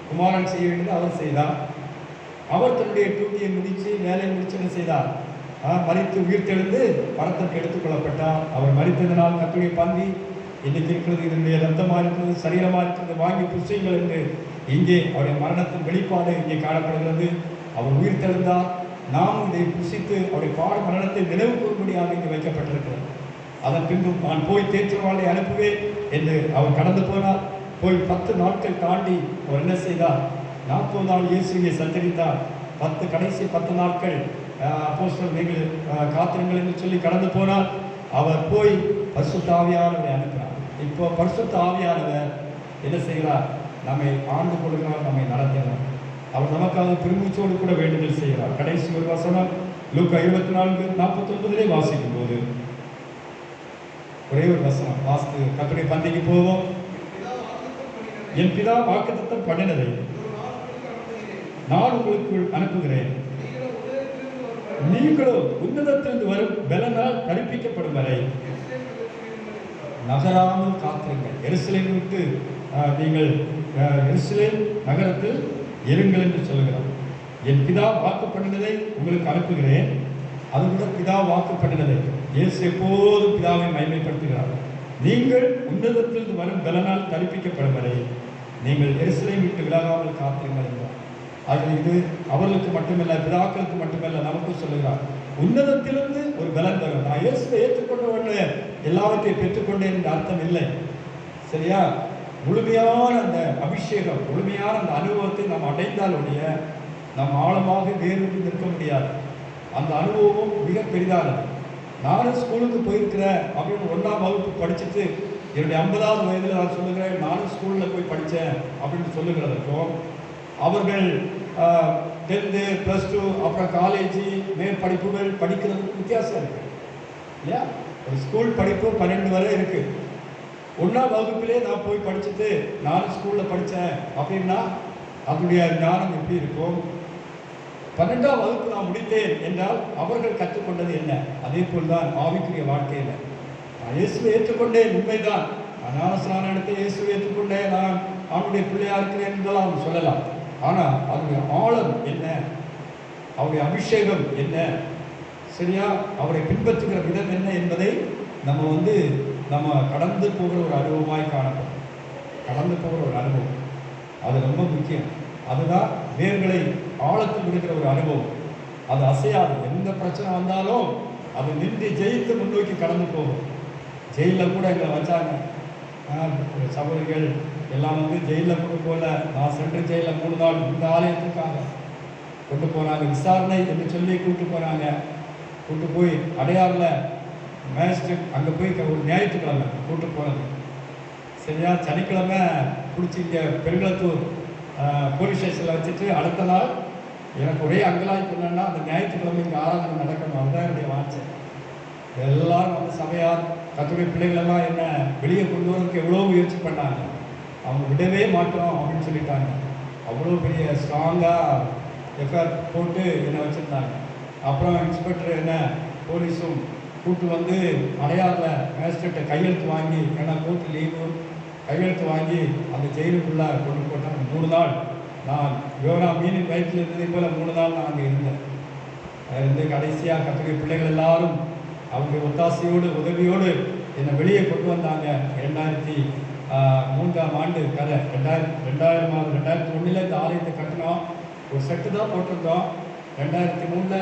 குமாரன் செய்ய வேண்டியது அவர் செய்தார். அவர் தன்னுடைய டியூட்டியை முடித்து வேலையை முடிச்சு செய்தார். மரித்து உயிர்த்தெழுந்து பரத்திற்கு எடுத்துக்கொள்ளப்பட்டார். அவர் மரித்ததனால் கர்த்தருடைய பந்தி இன்னைக்கு இருக்கிறது, இதனுடைய ரத்தமாக இருக்கிறது, சரீரமாக இருக்கிறது, வாங்கி புஷ்டிங்கள் என்று இங்கே அவருடைய மரணத்தின் வெளிப்பாடு இங்கே காணப்படுகிறது. அவர் உயிர்த்தெழுந்தார். நாம் இதை புசித்து அவருடைய பாட மரணத்தை நினைவு கூறும்படியாக இங்கே வைக்கப்பட்டிருக்கிறது. அதன் பின்பு நான் போய் தேற்றவாளை அனுப்புவேன் என்று அவர் கடந்து போனார். போய் 10 நாட்கள் தாண்டி அவர் என்ன செய்தார்? 40 நாள் இயேசுவை சஞ்சரித்தார். கடைசி 10 நாட்கள் அப்போஸ்தலர் நீங்கள் காத்திருங்கள் என்று சொல்லி கடந்து போனார். அவர் போய் பரிசுத்த ஆவியானவரை அனுப்பினார். இப்போ பரிசுத்த ஆவியானவர் என்ன செய்கிறார்? நம்மை ஆண்டு கொடுக்கிறார், நம்மை நடத்தினார். அவர் நமக்காக பெருமூச்சோடு கூட வேண்டுதல் செய்கிறார். கடைசி ஒரு வசனம் லூக்கா 24:49 வாசிக்கும் போது ஒரே ஒரு வசனம் வாஸ்து கர்த்தருடைய பந்திக்கு போவோம். என் பிதா வாக்குத்தத்தம் பண்ணினதை நான் உங்களுக்கு அனுப்புகிறேன். நீங்களோ உன்னதத்திலிருந்து வரும் பலனால் தரிப்பிக்கப்படும் வரை நகராமல் காத்திருங்கள். எருசலேம் விட்டு நீங்கள் எருசலேம் நகரத்தில் இருங்கள் என்று சொல்லுகிறார். என் பிதா வாக்கு பண்ணினதை உங்களுக்கு அனுப்புகிறேன். அது கூட பிதா வாக்கு பண்ணினதை இயேசு எப்போதும் பிதாவை மகிமைப்படுத்துகிறார். நீங்கள் உன்னதத்திலிருந்து வரும் பலனால் தரிப்பிக்கப்படும் வரை நீங்கள் எருசலேம் விட்டு விலகாமல் காத்திருங்கள் என்றார். அது இது அவர்களுக்கு மட்டுமல்ல, பிதாக்களுக்கு மட்டுமல்ல, நமக்கும் சொல்லுகிறார். உன்னதத்திலிருந்து ஒரு பலன் வரும். நான் இயேசுவை ஏற்றுக்கொண்ட உடனே எல்லாவற்றையும் பெற்றுக்கொண்டேன் என்ற அர்த்தம் இல்லை. சரியா? முழுமையான அந்த அபிஷேகம், முழுமையான அந்த அனுபவத்தை நாம் அடைந்தாலுடைய நாம் ஆழமாக வேரூன்றி நிற்க முடியாது. அந்த அனுபவம் மிக பெரிதானது. நானும் ஸ்கூலுக்கு போயிருக்கிறேன் அப்படின்னு 1ஆம் வகுப்பு படிச்சுட்டு என்னுடைய 50வது வயதில் நான் சொல்லுகிறேன் நானும் ஸ்கூலில் போய் படித்தேன் அப்படின்னு சொல்லுகிறதுக்கும், அவர்கள் 10th +2 அப்புறம் காலேஜ் மேற்படிப்புகள் படிக்கிறதுக்கு வித்தியாசம் இருக்குது இல்லையா? ஒரு ஸ்கூல் படிப்பு 12 வரை இருக்குது. 1ஆம் வகுப்பிலே நான் போய் படிச்சுட்டு நானும் ஸ்கூலில் படித்தேன் அப்படின்னா அதனுடைய ஞானம் எப்படி இருக்கும்? 12ஆம் வகுப்பு நான் முடித்தேன் என்றால் அவர்கள் கற்றுக்கொண்டது என்ன? அதே போல் தான் ஆவிக்குரிய வாழ்க்கையில் நான் இயேசுவை ஏற்றுக்கொண்டேன், உண்மைதான். நான் ஞானஸ்நானம் எடுத்து இயேசுவை ஏற்றுக்கொண்டேன், நான் அவனுடைய பிள்ளையாக இருக்கிறேன் என்றெல்லாம் சொல்லலாம். ஆனால் அவருடைய ஆழம் என்ன, அவருடைய அபிஷேகம் என்ன, சரியா, அவரை பின்பற்றுகிற விதம் என்ன என்பதை நம்ம கடந்து போகிற ஒரு அனுபவமாய் காணப்படும். கடந்து போகிற ஒரு அனுபவம் அது ரொம்ப முக்கியம். அதுதான் வேர்களை ஆழத்தில் விடுகிற ஒரு அனுபவம். அது அசையாது. எந்த பிரச்சனை வந்தாலும் அது நின்று ஜெயித்து முன்னோக்கி கடந்து போகும். ஜெயிலில் கூட எங்களை வச்சாங்க சகோதரிகள் எல்லாம் ஜெயிலில் கொண்டு போகல. நான் சென்ட்ரல் ஜெயிலில் 3 நாள் இந்த ஆலயத்துக்காக கொண்டு போகிறாங்க. விசாரணை என்று சொல்லி கூப்பிட்டு போகிறாங்க. கூப்பிட்டு போய் அடையாறில் மேஜிஸ்ட்ரேட் அங்கே போய் ஒரு ஞாயிற்றுக்கிழமை கூப்பிட்டு போகிறது. சரியா? சனிக்கிழமை பிடிச்சி இங்கே பெருங்களத்தூர் போலீஸ் ஸ்டேஷனில் வச்சுட்டு அடுத்த நாள் எனக்கு ஒரே அங்கலாய்ப்பு என்னன்னா அந்த ஞாயிற்றுக்கிழமை இங்கே ஆராதனை நடக்கணும். அதுதான் என்னுடைய வாட்சை. எல்லாரும் சபையார் கர்த்தருடைய பிள்ளைகளெல்லாம் என்ன வெளியே கொண்டு வரதுக்கு எவ்வளோ முயற்சி பண்ணாங்க. அவங்க விடவே மாட்டோம் அப்படின்னு சொல்லிட்டாங்க. அவ்வளோ பெரிய ஸ்ட்ராங்காக எஃப்ஐஆர் போட்டு என்னை வச்சுருந்தாங்க. அப்புறம் இன்ஸ்பெக்டர் என்ன போலீஸும் கூப்பிட்டு அடையாறில் மேஜிஸ்ட்ரேட்டை கையெழுத்து வாங்கி, ஏன்னா கோர்ட்டு லீவு, கையெழுத்து வாங்கி அந்த ஜெயிலுக்குள்ளே கொண்டு போட்டாங்க. 3 நாள் நான் யோகா மீனின் வயிற்றில் இருந்ததை போல் 3 நாள் நான் அங்கே இருந்தேன். கடைசியாக கர்த்தருடைய பிள்ளைகள் எல்லாரும் அவங்க ஒத்தாசையோடு உதவியோடு என்னை வெளியே கொண்டு வந்தாங்க. 2003ஆம் ஆண்டு கதை. 2001 இந்த ஆலயத்தை கட்டினோம். ஒரு செட்டு தான் போட்டிருந்தோம். 2003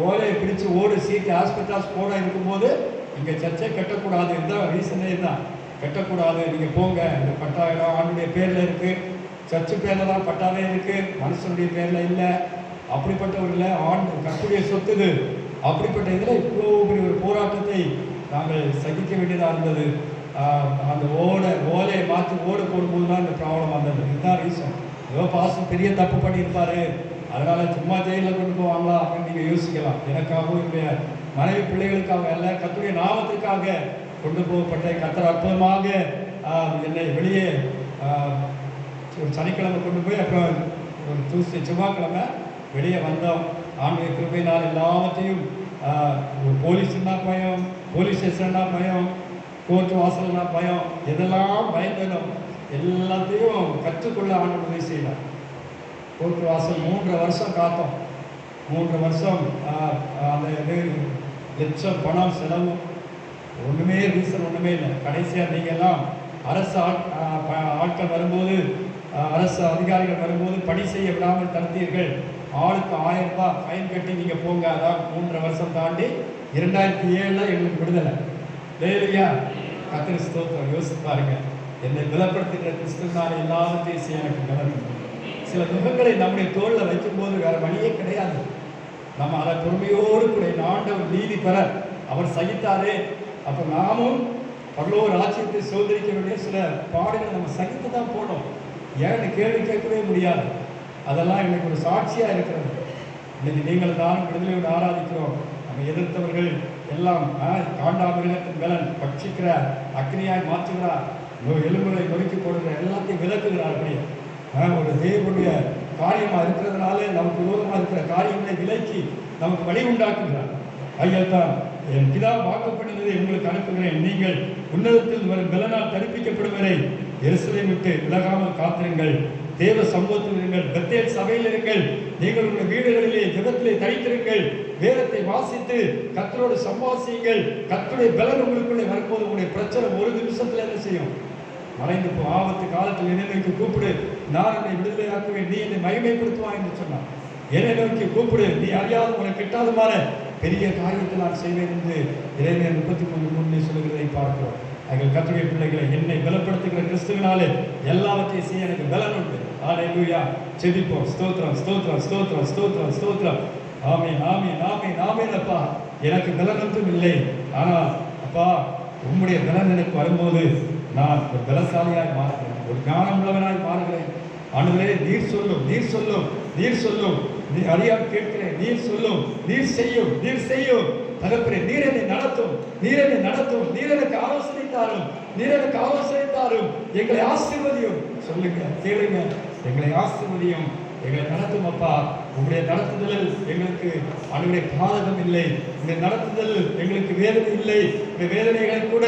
ஓலையை பிடிச்சி ஓடு சீட்டு ஹாஸ்பிட்டல்ஸ் போட இருக்கும்போது இங்கே சர்ச்சை கட்டக்கூடாது, இதுதான் ரீசனே தான். கட்டக்கூடாது, நீங்கள் போங்க, இந்த பட்டா இடம் ஆண்டுடைய பேரில் இருக்குது, சர்ச்சு பேரில் தான் பட்டாவே இருக்குது, மனுஷனுடைய பேரில் இல்லை. அப்படிப்பட்ட ஒரு இல்லை, கர்த்தருடைய சொத்துது. அப்படிப்பட்ட இதில் இவ்வளோ பெரிய ஒரு போராட்டத்தை நாங்கள் சகிக்க வேண்டியதாக இருந்தது. அந்த ஓலையை மாற்றி ஓடு போடும்போது தான் இந்த ப்ராப்ளம் வந்தது. இதுதான் ரீசன். ஏதோ பாசம் பெரிய தப்பு பண்ணியிருப்பாரு, அதனால் சும்மா ஜெயிலில் கொண்டு போவாங்களா அப்படின்னு நீங்கள் யோசிக்கலாம். எனக்காகவும் என்னுடைய மனைவி பிள்ளைகளுக்காக அல்ல, கர்த்தருடைய நாமத்திற்காக கொண்டு போகப்பட்ட கர்த்தர் அற்புதமாக என்னை வெளியே ஒரு சனிக்கிழமை கொண்டு போய் அப்புறம் ஒரு Tuesday செவ்வாய்க்கிழமை வெளியே வந்தோம். ஆண்டுடைய கிருபையினால் எல்லாவற்றையும் போலீஸ்னா பயம், போலீஸ் ஸ்டேஷன்னா பயம், கோர்ட் வாசல்னா பயம், எதெல்லாம் பயந்தனோ எல்லாத்தையும் கற்றுக்கொள்ள ஆண்டு உதவி செய்யலாம். கோர்ட் வாசல் 3 வருஷம் காத்தோம். 3 வருஷம் அந்த லட்சம் பணம் செலவு, ஒன்றுமே ரீசன் ஒன்றுமே இல்லை. கடைசியாக நீங்கள்லாம் அரசு ஆட்கள் வரும்போது, அரசு அதிகாரிகள் வரும்போது பணி செய்ய விடாமல் தடுத்தீர்கள். ஆளுக்கு 1000 ரூபாய் ஃபைன் கட்டி நீங்கள் போங்க. அதான் 3 வருஷம் தாண்டி 2007 எங்களுக்கு விடுதலை. இல்லையா? கர்த்தருக்கு ஸ்தோத்திரம். யோசித்து பாருங்க, என்னை பலப்படுத்துகிற கிறிஸ்துவினால எல்லாவற்றையும் செய்ய எனக்கு பலன். சில துகங்களை நம்முடைய தோளில் வைக்கும்போது வேறு வழியே கிடையாது. நம்ம அதை பொறுமையோடு கூட ஆண்டவர் நீதி பெற அவர் சகித்தாரே. அப்போ நாமும் பரலோக ராஜ்யத்தை சோதரிக்க வேண்டிய சில பாடுகளை நம்ம சகித்து தான் போனோம். ஏன்னு கேள்வி கேட்கவே முடியாது. அதெல்லாம் எனக்கு ஒரு சாட்சியாக இருக்கிறது. இன்னைக்கு நீங்கள் தான் விடுதலையோடு ஆராதிக்கிறோம். நம்ம நம்மை எதிர்த்தவர்கள் எல்லாம் காண்டாமிருகத்தின் பலன் பட்சிக்கிற அக்னியாய் மாற்றுகிறார். எலும்புகளை நொறுக்கி போடுகிற எல்லாத்தையும் விலக்குகிறார். அப்படியே ஒரு தேவனுடைய காரியமாக இருக்கிறதுனால நமக்கு விரோதமாக இருக்கிற காரியங்களை விலக்கி நமக்கு வழி உண்டாக்குகிறார். ஐயத்தான் என் பிதா வாக்குப்படினதை உங்களுக்கு அனுப்புகிறேன். நீங்கள் உன்னதத்தில் வரும் பலனால் தரிப்பிக்கப்படும் வரை எருசலேம் விட்டு விலகாமல் காத்திருங்கள். தேவ சமூகத்தில் இருங்கள். பெத்தேல் சபையில் இருங்கள். நீங்கள் உங்கள் வீடுகளிலே ஜெபத்திலே தரித்திருங்கள். வேதத்தை வாசித்து கர்த்தரோடு சம்பாசியுங்கள். கர்த்தருடைய பலன் உங்களுக்குள்ளே வரும்போது உங்களுடைய பிரச்சனை ஒரு நிமிஷத்துல என்ன செய்யும்? மறைந்து போ. ஆபத்து காலத்தில் என்னை நோக்கி கூப்பிடு, நான் என்னை விடுதலையாக்குவேன், நீ என்னை மகிமைப்படுத்துவாய் என்று சொன்னான். என்னை நோக்கி கூப்பிடு, நீ அறியாத உனக்கு கிட்டாதுமான பெரிய காரியத்தை நான் செய்வேன் என்று இறைமையர் 33:3 சொல்லுகிறதை பார்க்கிறோம். எங்கள் கர்த்தருடைய பிள்ளைகளை என்னை பலப்படுத்துகிற கிறிஸ்துவினாலே எல்லாவற்றையும் செய்ய எனக்கு பலன் உண்டு. ஹல்லேலூயா. செபிப்போம். ஸ்தோத்திரம் ஸ்தோத்திரம் ஸ்தோத்திரம் ஸ்தோத்திரம் ஸ்தோத்திரம். ஆமென் ஆமென் ஆமென் ஆமென். அப்பா, எனக்கு பலனொன்றும் இல்லை, ஆனால் அப்பா உம்முடைய பலன் எனக்கு வரும்போது நான் ஒரு பலசாலியாய் மாறுகிறேன், ஒரு ஞானம் உள்ளவனாய் மாறுகிறேன். ஆண்டவரே, நீர் சொல்லும், நீர் சொல்லும், நீர் சொல்லும், நீ அறியாம கேட்கிறேன், நீர் சொல்லும், நீர் செய்யும், நீர் செய்யும். தகப்பனே, நீர் என்னை நடத்தும், நீர் என்னை நடத்தும், நீர் எனக்கு ஆலோசனை தாரும், நீர் எனக்கு ஆலோசனை தாரும். எங்களை ஆசீர்வதியும். சொல்லுங்க, கேளுங்க. எங்களை ஆசீர்வதியும், எங்களை நடத்தும். அப்பா, உங்களுடைய நடத்துதல் எங்களுக்கு ஆண்டவரே பாதகம் இல்லை. இந்த நடத்துதல் எங்களுக்கு வேதனை இல்லை. இந்த வேதனைகளை கூட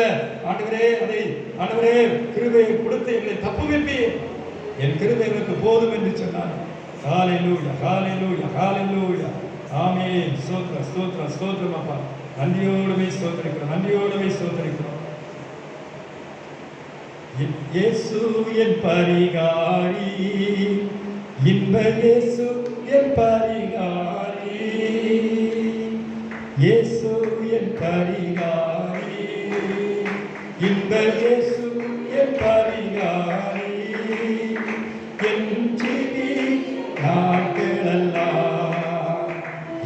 ஆண்டவரே அதை ஆண்டவரே கிருபையை கொடுத்து எங்களை தப்புவிப்பி. என் கிருபை எனக்கு போதும் என்று சொன்னார். ஹல்லேலூயா ஹல்லேலூயா ஹல்லேலூயா. ஆமென். ஸ்தோத்திரம் ஸ்தோத்திரம் ஸ்தோத்திரம். அப்பா, நன்றியோடுமே ஸ்தோத்திரிக்கிறோம், நன்றியோடுமே ஸ்தோத்திரிக்கிறோம். இயேசு என் பரிகாரி, இன்ப இயேசு என் பரிகாரி, இயேசு என் பரிகாரி, இன்ப இயேசு என் பரிகாரி. என் ஜீவி நாட்களெல்லாம்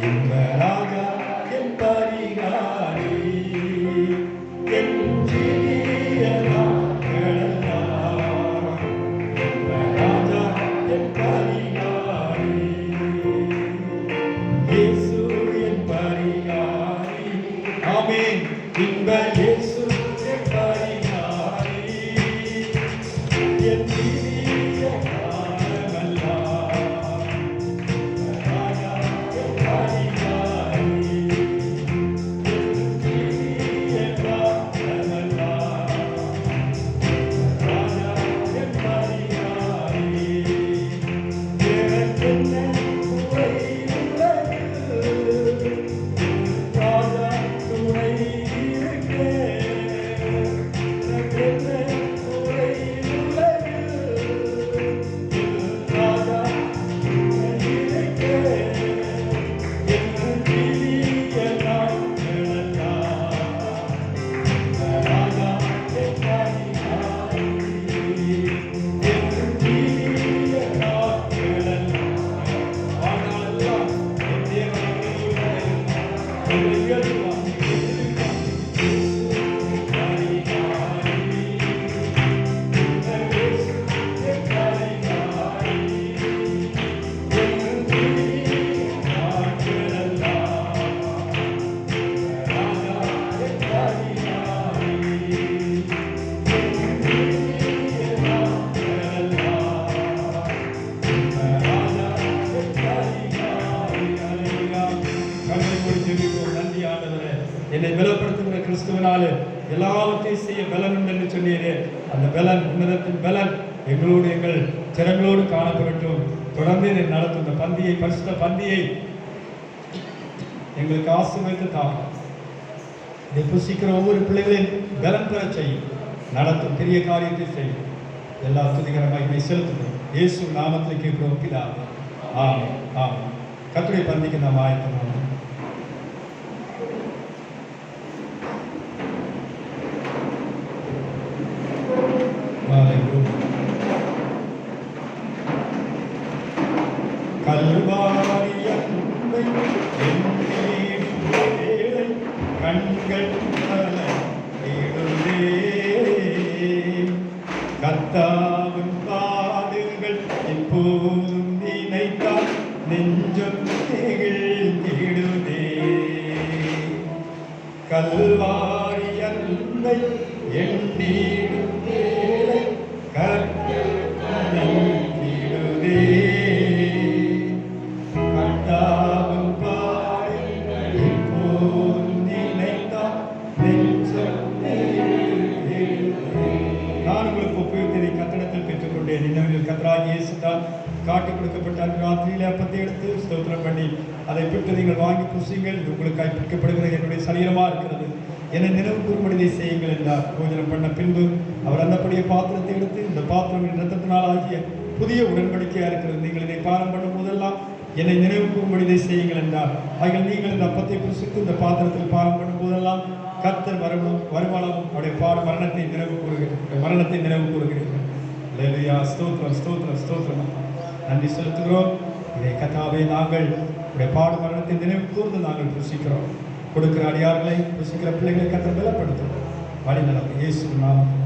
இன்ப ராஜா என் பரிகாரி. என் ஜீவிய நாட்களெல்லாம் இன்ப ராஜா என் பரிகாரி. இயேசு என் பரிகாரி. ஆமென். இன்ப இயேசு என் பரிகாரி. என் ஜீவிய காலமெல்லாம் ராஜா என் பரிகாரி. என் ஜீவிய காலமெல்லாம் ராஜா என் பரிகாரி. எனக்கென்ன குறை உள்ளது? ராஜா துணை இருக்கே. எனக்கென்ன குறை உள்ளது? ராஜா துணை இருக்கே. என் ஜீவிய நாட்களெல்லாம் ராஜா என் பரிகாரி. என் ஜீவிய நாட்களெல்லாம் ஆனாலெல்லாம் என் தேவனுடைய என்னை உயர்த்துவார், எதிர்ப்பார். இயேசு என் பரிகாரி. இயேசு என் பரிகாரி. என் ஜீவிய நாட்களெல்லாம் ராஜா என் பரிகாரி. என் ஜீவிய நாட்களெல்லாம் ராஜா என் பரிகாரி. ஹல்லேலூயா. கண்களை மூடி ஜெபிப்போம். நன்றி ஆண்டவரே, என்னை பலப்படுத்துகிற கிறிஸ்துவினாலே எல்லாவற்றையும் செய்ய பலன் உண்டு என்று சொன்னீரே. அந்த பலன், உன்னதத்தின் பலன் எங்களோடு எங்கள் திறங்களோடு காணப்படட்டும். தொடர்ந்து என்னை நடத்தும் இந்த பந்தியை, பரிசுத்த பந்தியை எங்களுக்கு ஆசீர்வதித்து தாரும். இதை புசிக்கிற ஒவ்வொரு பிள்ளைகளையும் பலன் பெற செய்யும், நடத்தும், பெரிய காரியத்தை செய்யும். எல்லா துதிகர மகிமை செலுத்துகிறோம். இயேசு நாமத்தில் கேட்கிறோம் பிதாவே. ஆமென் ஆமென். கர்த்தருடைய பந்திக்கு நாம் ஆயத்தமானோம். கல்வாரி அன்பை எண்ணேடும் வேளை கண்கள் பல தேடுதே. கர்த்தாவின் பாடுகள் எப்போதும் நினைத்தால் நெஞ்சம் நெகிழ்ந்திடுதே. கல்வாரி அன்பை எண்ணீடும் வேளை கர்த்தர் நினைத்திடுதே. கர்த்தாவின் பாதைகள் எப்போதும் நினைத்தால் நெஞ்சம் நெகிழுதே. நான் உங்களுக்கு ஒப்புவித்ததை கர்த்தரிடத்தில் பெற்றுக்கொண்டேன். நினைவில் கர்த்தராகிய இயேசு தான் காட்டிக் கொடுக்கப்பட்ட அந்த ராத்திரியிலே அப்பத்தை எடுத்து ஸ்தோத்திரம் பண்ணி அதை பெற்று நீங்கள் வாங்கி புசியுங்கள், இது உங்களுக்காய் பிற்கப்படுகிற என்னுடைய சரீரமாக இருக்கிறது, என்னை நினைவு கூறும்படிதை செய்யுங்கள் என்றார். போஜனம் பண்ண பின்பு அவர் அந்தப்படிய பாத்திரத்தை எடுத்து, இந்த பாத்திரம் என் இரத்தத்தினால் ஆகிய புதிய உடன்படிக்கையாக இருக்கிறது, நீங்கள் இதை பானம் பண்ணும் போதெல்லாம் என்னை நினைவு கூறும்படிதை செய்யுங்கள் என்றார். ஆகிய நீங்கள் இந்த அப்பத்தை புசித்து இந்த பாத்திரத்தில் பானம் பண்ணும் போதெல்லாம் கர்த்தர் வருமானமும் அவருடைய மரணத்தை நினைவு கூறுகிறீர்கள். அல்லேலூயா. ஸ்தோத்திரம் ஸ்தோத்திரம் ஸ்தோத்திரம். நன்றி செலுத்துகிறோம். இதை கர்த்தாவே நாங்கள் உடைய மரணத்தை நினைவு கூர்ந்து நாங்கள் புசிக்கிறோம். கொடுக்கிற அடியார்களை புசிக்கிற பிள்ளைகளை கர்த்தர் பலப்படுத்தும். வழி நடக்கும் இயேசு நாமத்தில்.